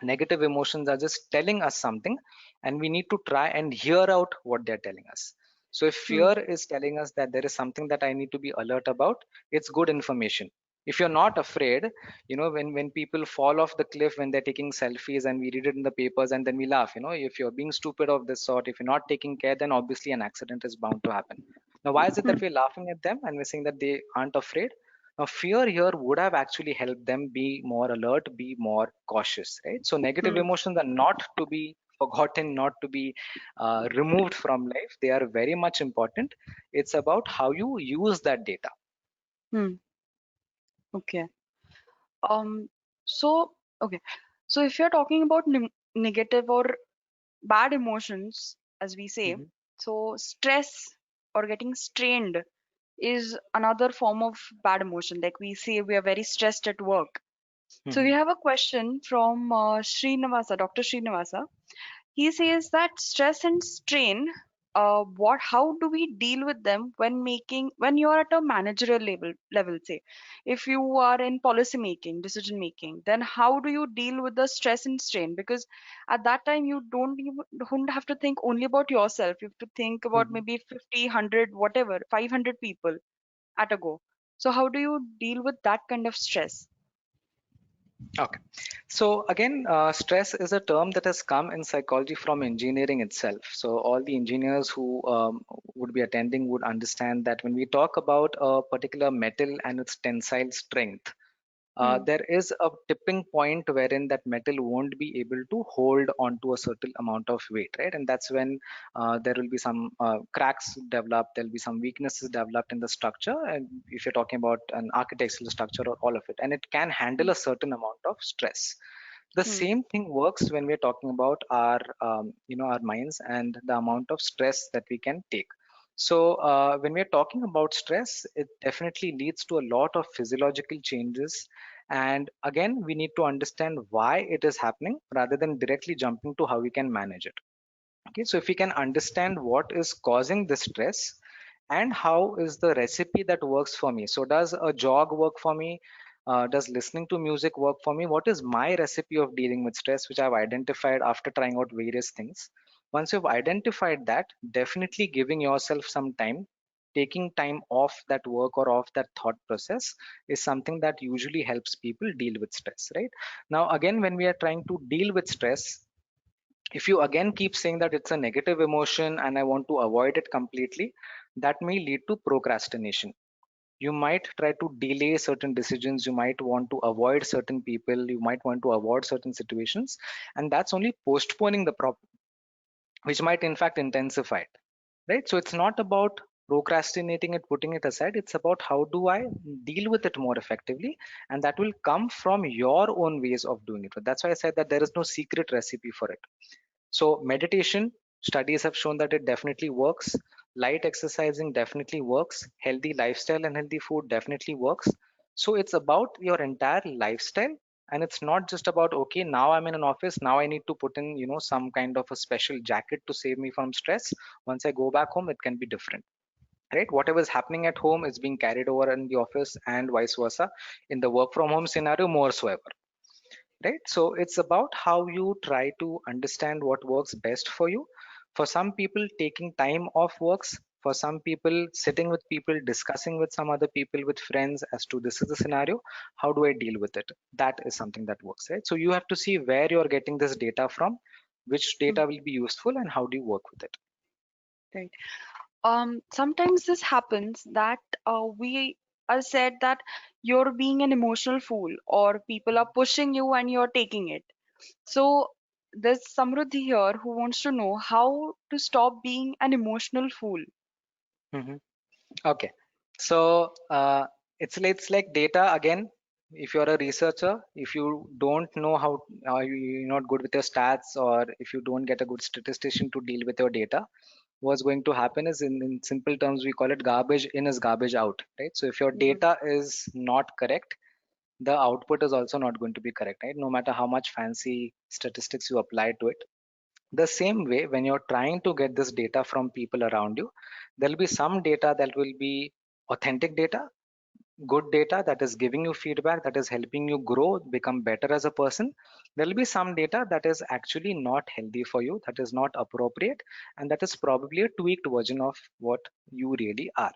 Negative emotions are just telling us something, and we need to try and hear out what they're telling us. So if Hmm. fear is telling us that there is something that I need to be alert about, it's good information. If you're not afraid, when people fall off the cliff when they're taking selfies and we read it in the papers and then we laugh, if you're being stupid of this sort, if you're not taking care, then obviously an accident is bound to happen. Now why is it Hmm. that we're laughing at them and we're saying that they aren't afraid? Now, fear here would have actually helped them be more alert, be more cautious, right? So, negative Hmm. emotions are not to be forgotten, not to be removed from life. They are very much important. It's about how you use that data. Hmm. Okay. Um. So okay. So if you're talking about negative or bad emotions, as we say, Hmm. so stress or getting strained is another form of bad emotion. Like we say, we are very stressed at work. So we Hmm. have a question from Srinivasa, Dr. Srinivasa. He says that stress and strain, how do we deal with them when you are at a managerial level, say, if you are in policy making, decision making, then how do you deal with the stress and strain? Because at that time you don't have to think only about yourself. You have to think about Hmm. maybe 50, 100, whatever, 500 people at a go. So how do you deal with that kind of stress? Okay. So again, stress is a term that has come in psychology from engineering itself. So all the engineers who would be attending would understand that when we talk about a particular metal and its tensile strength, Hmm. there is a tipping point wherein that metal won't be able to hold onto a certain amount of weight, right? And that's when there will be some cracks developed, there'll be some weaknesses developed in the structure. And if you're talking about an architectural structure or all of it, and it can handle a certain amount of stress. The Hmm. same thing works when we're talking about our minds and the amount of stress that we can take. So when we're talking about stress, it definitely leads to a lot of physiological changes. And again, we need to understand why it is happening rather than directly jumping to how we can manage it. Okay, so if we can understand what is causing the stress and how is the recipe that works for me. So does a jog work for me? Does listening to music work for me? What is my recipe of dealing with stress, which I've identified after trying out various things? Once you've identified that, definitely giving yourself some time, taking time off that work or off that thought process is something that usually helps people deal with stress, right? Now, again, when we are trying to deal with stress, if you again keep saying that it's a negative emotion and I want to avoid it completely, that may lead to procrastination. You might try to delay certain decisions, you might want to avoid certain people, you might want to avoid certain situations, and that's only postponing the problem, which might in fact intensify it, right? So it's not about procrastinating it, putting it aside. It's about how do I deal with it more effectively, and that will come from your own ways of doing it. That's why I said that there is no secret recipe for it. So meditation, studies have shown that it definitely works. Light exercising definitely works. Healthy lifestyle and healthy food definitely works. So it's about your entire lifestyle, and it's not just about, okay, now I'm in an office, now I need to put in, some kind of a special jacket to save me from stress. Once I go back home, it can be different. Right? Whatever is happening at home is being carried over in the office and vice versa in the work from home scenario more so ever, right? So it's about how you try to understand what works best for you. For some people, taking time off works. For some people, sitting with people, discussing with some other people, with friends, as to this is the scenario, how do I deal with it, that is something that works, right? So you have to see where you're getting this data from, which Hmm. data will be useful, and how do you work with it. Right. Sometimes this happens that we are said that you're being an emotional fool or people are pushing you and you're taking it. So there's Samruddhi here who wants to know how to stop being an emotional fool. Mhm. Okay. So it's like data again. If you're a researcher, if you don't know how, you're not good with your stats, or if you don't get a good statistician to deal with your data, what's going to happen is, in simple terms, we call it garbage in is garbage out, right? So if your Mhm. data is not correct, the output is also not going to be correct, right? No matter how much fancy statistics you apply to it. The same way, when you're trying to get this data from people around you, there'll be some data that will be authentic data, good data that is giving you feedback, that is helping you grow, become better as a person. There will be some data that is actually not healthy for you, that is not appropriate, and that is probably a tweaked version of what you really are.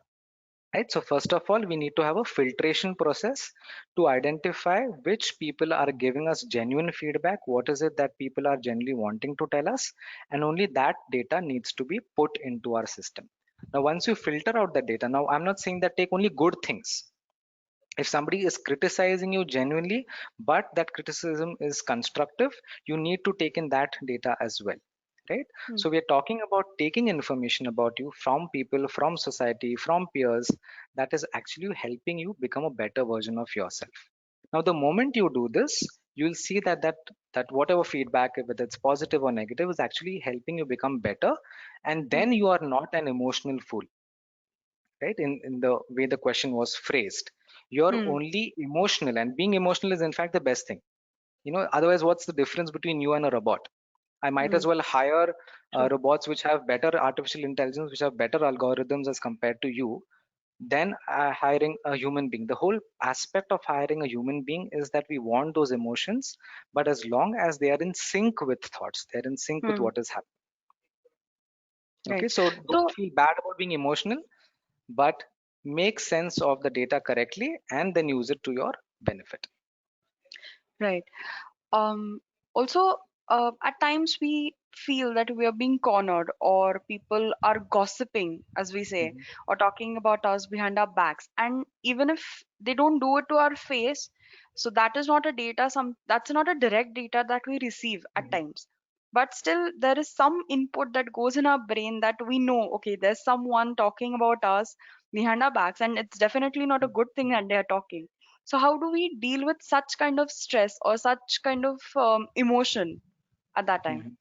Right, so first of all, we need to have a filtration process to identify which people are giving us genuine feedback, what is it that people are genuinely wanting to tell us, and only that data needs to be put into our system. Now once you filter out the data, now I'm not saying that take only good things. If somebody is criticizing you genuinely, but that criticism is constructive, you need to take in that data as well. Right, Hmm. so we are talking about taking information about you from people, from society, from peers, that is actually helping you become a better version of yourself. Now the moment you do this, you'll see that whatever feedback, whether it's positive or negative, is actually helping you become better. And Hmm. then you are not an emotional fool. Right, in the way the question was phrased, you're Hmm. only emotional, and being emotional is in fact the best thing. Otherwise, what's the difference between you and a robot? I might Hmm. as well hire True. robots which have better artificial intelligence, which have better algorithms as compared to you, than hiring a human being. The whole aspect of hiring a human being is that we want those emotions, but as long as they are in sync with thoughts, they're in sync with Hmm. what is happening. Okay, Right. so don't So feel bad about being emotional, but make sense of the data correctly and then use it to your benefit. right. Um, Also, at times we feel that we are being cornered, or people are gossiping, as we say, Mhm, or talking about us behind our backs. And even if they don't do it to our face, so that is not a data. That's not a direct data that we receive at mhm, times. But still, there is some input that goes in our brain that we know, okay, there's someone talking about us behind our backs, and it's definitely not a good thing that they are talking. So how do we deal with such kind of stress or such kind of emotion at that time? mhm.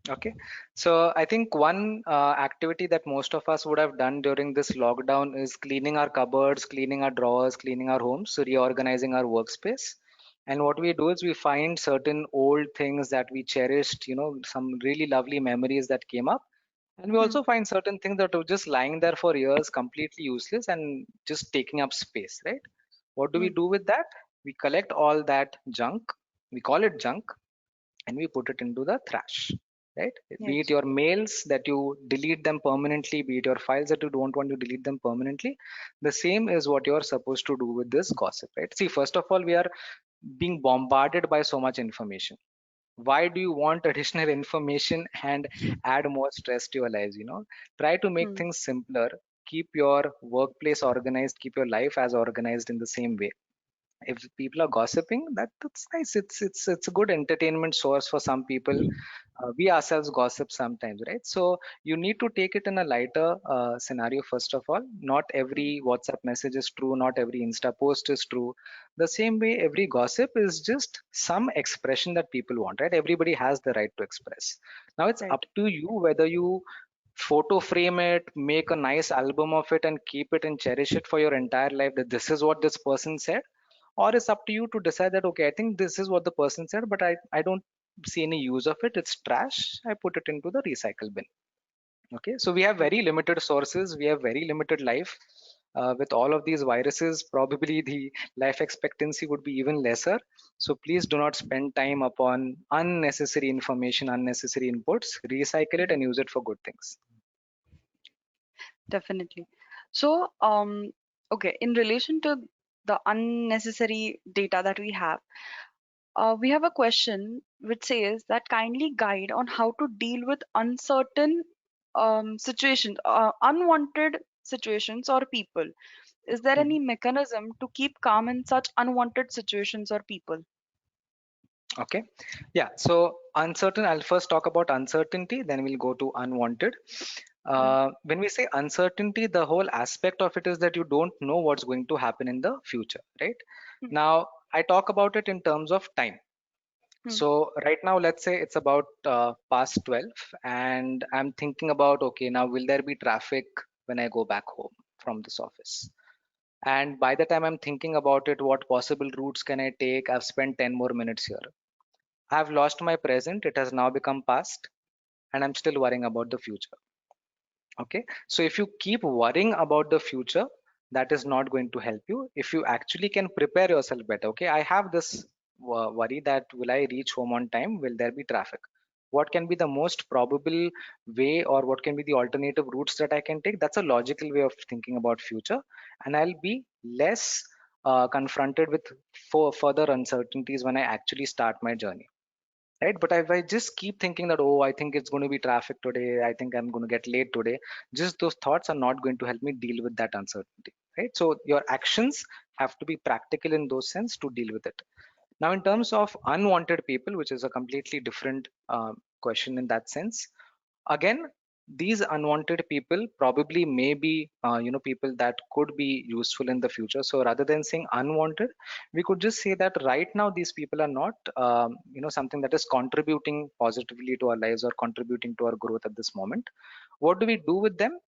Okay, so I think one activity that most of us would have done during this lockdown is cleaning our cupboards, cleaning our drawers, cleaning our homes, so reorganizing our workspace. And what we do is we find certain old things that we cherished, some really lovely memories that came up. And we Hmm. also find certain things that were just lying there for years, completely useless and just taking up space, right? What do we Hmm. do with that? We collect all that junk, we call it junk, and we put it into the trash. Right, be it Yes. your mails that you delete them permanently, be it your files that you don't want to delete them permanently. The same is what you're supposed to do with this gossip. Right, see, first of all, we are being bombarded by so much information. Why do you want additional information and add more stress to your lives? Try to make Hmm. things simpler. Keep your workplace organized, keep your life as organized in the same way. If people are gossiping, that's nice. It's a good entertainment source for some people. We ourselves gossip sometimes, right? So you need to take it in a lighter scenario. First of all, not Hmm. every WhatsApp message is true, not every Insta post is true. The same way, every gossip is just some expression that people want, right? Everybody has the right to express. Now it's Right. up to you whether you photo frame it, make a nice album of it, and keep it and cherish it for your entire life, that this is what this person said. Or it's up to you to decide that, okay, I think this is what the person said, but I don't see any use of it, it's trash, I put it into the recycle bin. Okay, so we have Right. very limited sources, we have very limited life. With all of these viruses, probably the life expectancy would be even lesser. So please do not spend time upon unnecessary information, unnecessary inputs. Recycle it Hmm. and use it for good things. Definitely. So, okay, in relation to the unnecessary data that we have a question which says that kindly guide on how to deal with uncertain situations, unwanted situations or people. Is there Mhm. any mechanism to keep calm in such unwanted situations or people? Okay. Yeah. So uncertain, I'll first talk about uncertainty, then we'll go to unwanted. Hmm. When we say uncertainty, the whole aspect of it is that you don't know what's going to happen in the future, right? Hmm. Now, I talk about it in terms of time. Hmm. So right now, let's say it's about past 12, and I'm thinking about, okay, now will there be traffic when I go back home from this office? And by the time I'm thinking about it, what possible routes can I take? I've spent 10 more minutes here. I've lost my present, it has now become past, and I'm still worrying about the future. Okay, so if you keep worrying about the future, that is not going to help you. If you actually can prepare yourself better, okay, I have this worry that will I reach home on time, will there be traffic, what can be the most probable way, or what can be the alternative routes that I can take. That's a logical way of thinking about future, and I'll be less confronted with further uncertainties when I actually start my journey, right? But if I just keep thinking that, oh, I think it's going to be traffic today, I think I'm going to get late today, just those thoughts are not going to help me deal with that uncertainty, right? So your actions have to be practical in those sense to deal with it. Now, in terms of unwanted people, which is a completely different question in that sense, again, these unwanted people probably may be people that could be useful in the future. So rather than saying unwanted, we could just say that right now these people are not something that is contributing positively to our lives or contributing to our growth at this moment. What do we do with them?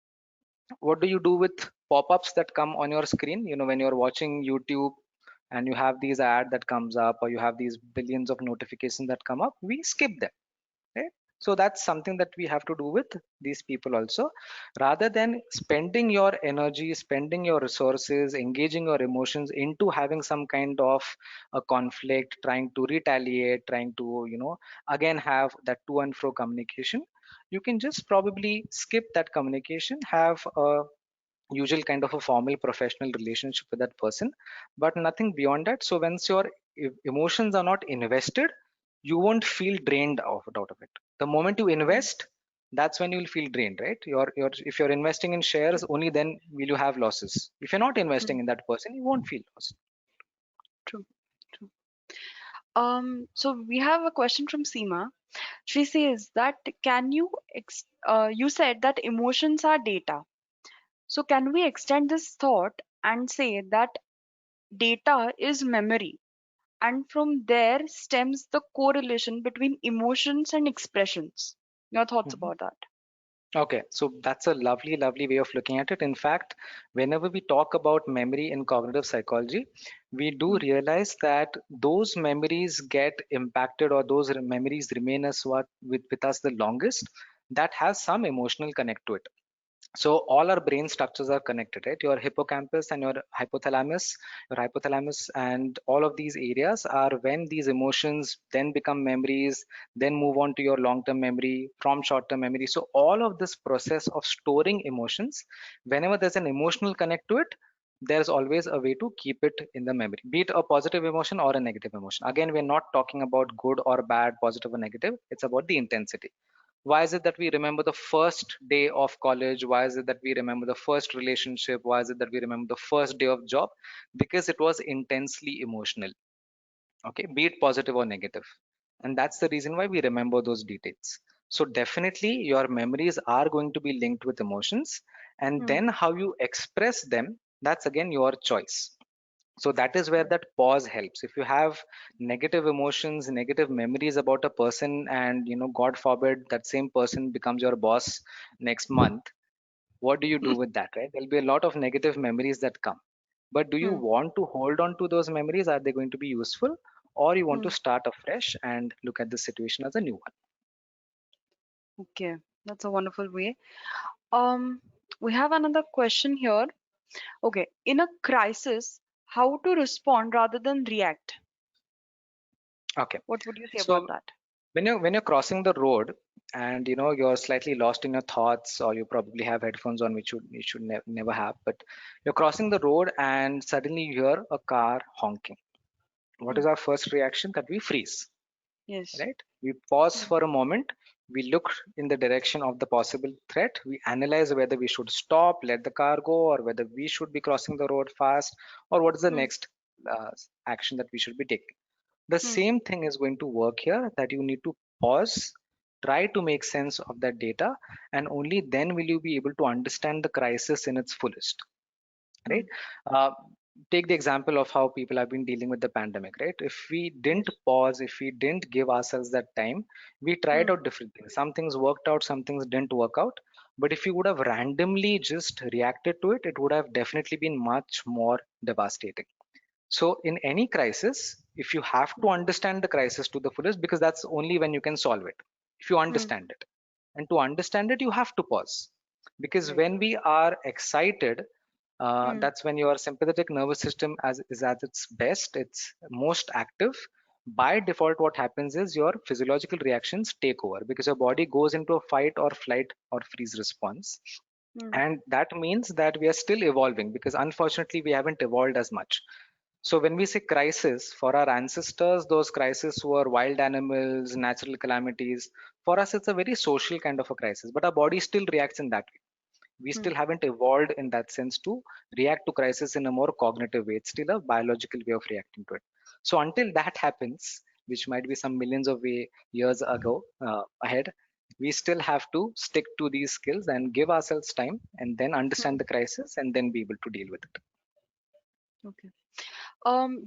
What do you do with pop-ups that come on your screen, when you're watching YouTube and you have these ad that comes up, or you have these billions of notifications that come up? We skip them, right? So that's something that we have to do with these people also. Rather than spending your energy, spending your resources, engaging your emotions into having some kind of a conflict, trying to retaliate, trying to again have that to and fro communication, you can just probably skip that communication, have a usual kind of a formal professional relationship with that person, but nothing beyond that. So once your emotions are not invested, you won't feel drained out of it. The moment you Mm. invest, that's when you'll feel drained, right? If you're investing in shares, True. only then will you have losses. If you're not investing Mm. in that person, you won't feel loss. True. True. So we have a question from Seema. She says that you said that emotions are data. So can we extend this thought and say that data is memory, and from there stems the correlation between emotions and expressions? Your thoughts Mhm. about that? Okay, so that's a lovely, lovely way of looking at it. In fact, whenever we talk about memory in cognitive psychology, we do Mm. realize that those memories get impacted, or those memories remain us with us the longest, that has some emotional connect to it. So all our brain structures are connected, right? Your hippocampus and your hypothalamus and all of these areas are when these emotions then become memories, then move on to your long term memory, from short term memory. So all of this process of storing emotions, whenever there's an emotional connect to it, there's always a way to keep it in the memory, be it a positive emotion or a negative emotion. Again, we're not talking about good or bad, positive or negative, it's about the intensity. Why is it that we remember the first day of college? Why is it that we remember the first relationship? Why is it that we remember the first day of job? Because it was intensely emotional, okay, be it positive or negative. And that's the reason why we remember those details. So definitely your memories are going to be linked with emotions, and Mm. then how you express them, that's again your choice. So that is where that pause helps. If you have negative emotions, negative memories about a person, and god forbid that same person becomes your boss next month, what do you do with that, right? There'll be a lot of negative memories that come. But do you Mm. want to hold on to those memories? Are they going to be useful, or you want to Mm. start afresh and look at the situation as a new one? Okay, that's a wonderful way. Um, we have another question here. Okay, in a crisis, how to respond rather than react? Okay, What would you say about so that? when you're crossing the road, and you're slightly lost in your thoughts, or you probably have headphones on, which you should never have, but you're crossing the road and suddenly you hear a car honking. What Mm. is our first reaction? That we freeze, Yes. right? We pause Mm. for a moment, we look in the direction of the possible threat, we analyze whether we should stop, let the car go, or whether we should be crossing the road fast, or what is the Mm. next uh, action that we should be taking. The Mm. same thing is going to work here, that you need to pause, try to make sense of that data, and only then will you be able to understand the crisis in its fullest, right? Mm. uh, Take the example of how people have been dealing with the pandemic, right? If we didn't Yes. pause, if we didn't give ourselves that time, we tried Mm. out different things, some things worked out, some things didn't work out. But if you would have randomly just reacted to it, it would have definitely been much more devastating. So, in any crisis, if you have to Mm. understand the crisis to the fullest, because that's only when you can solve it, if you Mm. understand it. And to understand it, you have to pause. Because Right. when we are excited, Mm, That's when your sympathetic nervous system is at its best, it's most active. By default, what happens is your physiological reactions take over because your body goes into a fight or flight or freeze response. mm, And that means that we are still evolving because unfortunately we haven't evolved as much. So when we say crisis, for our ancestors, those crises were wild animals, natural calamities. For us, it's a very social kind of a crisis, but our body still reacts in that way. We mm, still haven't evolved in that sense to react to crisis in a more cognitive way. It's still a biological way of reacting to it. So until that happens, which might be some millions of years ago ahead, we still have to stick to these skills and give ourselves time and then understand mm. the crisis and then be able to deal with it. Okay.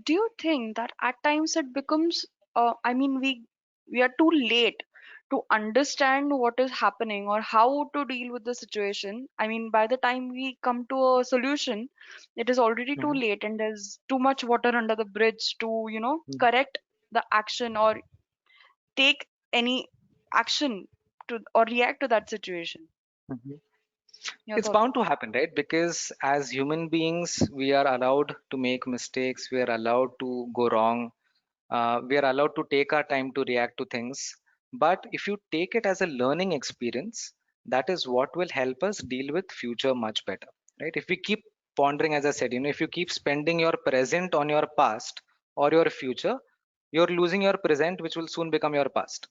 Do you think that at times it becomes, I mean, we are too late to understand what is happening or how to deal with the situation? I mean, by the time we come to a solution, it is already too Mhm. late and there's too much water under the bridge to, Mhm. correct the action or take any action to or react to that situation. Mhm. Your It's thoughts? bound to happen, right? Because as human beings, we are allowed to make mistakes, we are allowed to go wrong, we are allowed to take our time to react to things. But if you take it as a learning experience, that is what will help us deal with future much better, right? If we keep pondering, as I said, if you keep spending your present on your past or your future, you're losing your present, which will soon become your past,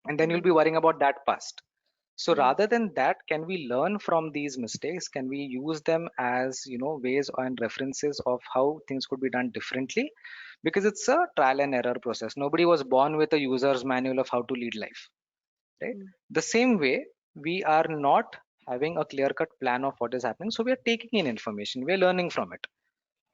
and then you'll Mm, be worrying about that past. So mm, rather than that, can we learn from these mistakes? Can we use them as ways and references of how things could be done differently? Because it's a trial and error process. Nobody was born with a user's manual of how to lead life, right? mm, The same way, we are not having a clear cut plan of what is happening. So we are taking in information, we're learning from it.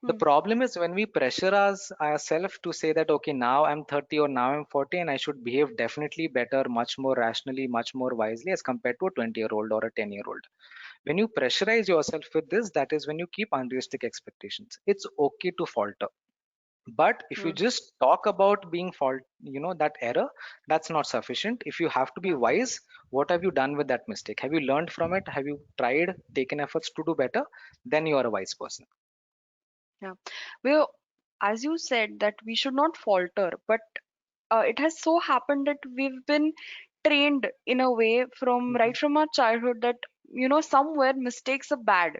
The mm, problem is when we pressure ourselves to say that, okay, now I'm 30 or now I'm 40 and I should behave definitely better, much more rationally, much more wisely as compared to a 20-year-old or a 10-year-old. When you pressurize yourself with this, that is when you keep unrealistic expectations. It's okay to falter. But if you mm. just talk about being fault, that error, that's not sufficient. If you have to be Yeah. wise, what have you done with that mistake? Have you learned from it? Have you tried, taken efforts to do better? Then you are a wise person. Yeah. Well, as you said that we should not falter, but it has so happened that we've been trained in a way from Mhm. right from our childhood that somewhere mistakes are bad.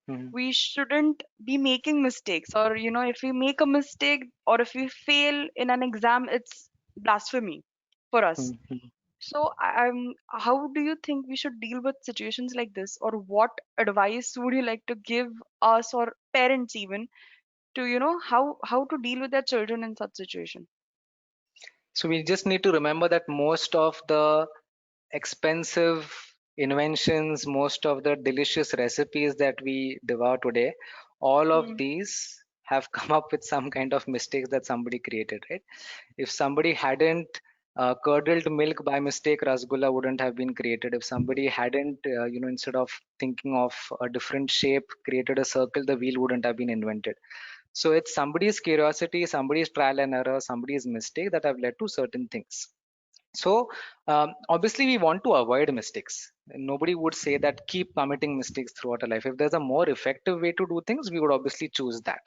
Mhm. We shouldn't be making mistakes, or if we make a mistake or if we fail in an exam, it's blasphemy for us. Mhm. So, how do you think we should deal with situations like this, or what advice would you like to give us or parents even to how to deal with their children in such situation? So we just need to remember that most of the expensive inventions, most of the delicious recipes that we devour today, all of Hmm. these have come up with some kind of mistakes that somebody created, right? If somebody hadn't curdled milk by mistake, rasgulla wouldn't have been created. If somebody hadn't, instead of thinking of a different shape, created a circle, the wheel wouldn't have been invented. So it's somebody's curiosity, somebody's trial and error, somebody's mistake that have led to certain things. So obviously we want to avoid mistakes. Nobody would say that keep committing mistakes throughout a life. If there's a more effective way to do things, we would obviously choose that.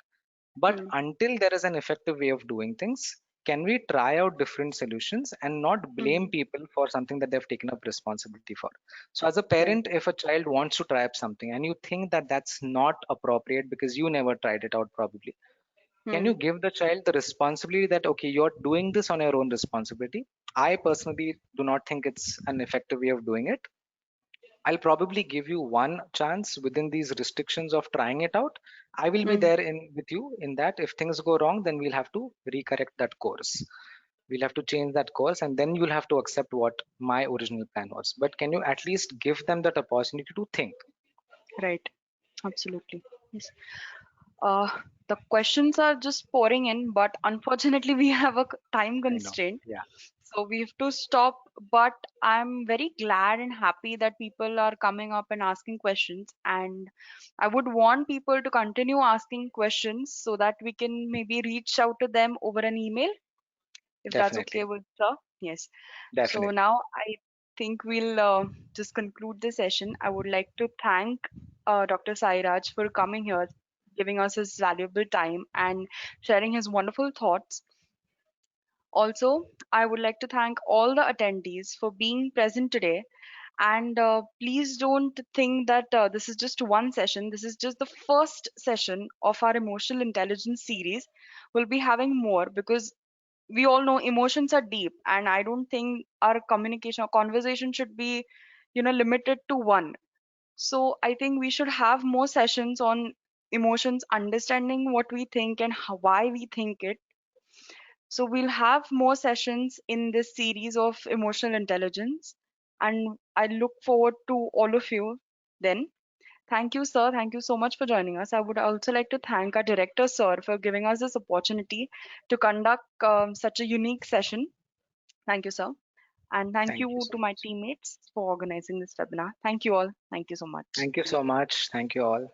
But Hmm. until there is an effective way of doing things, can we try out different solutions and not blame Hmm. people for something that they've taken up responsibility for? So as a Right. parent, if a child wants to try up something and you think that that's not appropriate because you never tried it out probably, can Hmm. you give the child the responsibility that, okay, you're doing this on your own responsibility? I personally do not think it's an effective way of doing it. I'll probably give you one chance within these restrictions of trying it out. I will be Hmm. there in with you in that. If things go wrong, then we'll have to recorrect that course, we'll have to change that course, and then you'll have to accept what my original plan was. But can you at least give them that opportunity to think? Right. Absolutely. Yes. Uh, the questions are just pouring in, but unfortunately, we have a time I know. constraint. Yeah, So we have to stop. But I'm very glad and happy that people are coming up and asking questions. And I would want people to continue asking questions so that we can maybe reach out to them over an email, if that's okay definitely. with sir. Yes. So Definitely. now I think we'll just conclude the session. I would like to thank Dr. Sairaj for coming here, giving us his valuable time and sharing his wonderful thoughts. Also, I would like to thank all the attendees for being present today. And please don't think that this is just one session. This is just the first session of our emotional intelligence series. We'll be having more because we all know emotions are deep, and I don't think our communication or conversation should be, limited to one. So I think we should have more sessions on emotions, understanding what we think and why we think it. So we'll have more sessions in this series of emotional intelligence, and I look forward to all of you then. Thank you, sir. Thank you so much for joining us. I would also like to thank our director, sir, for giving us this opportunity to conduct such a unique session. Thank you, sir. And thank Thank you you so to my much. teammates for organizing this webinar. Thank you all. Thank you so much. Thank you so much. Thank you all.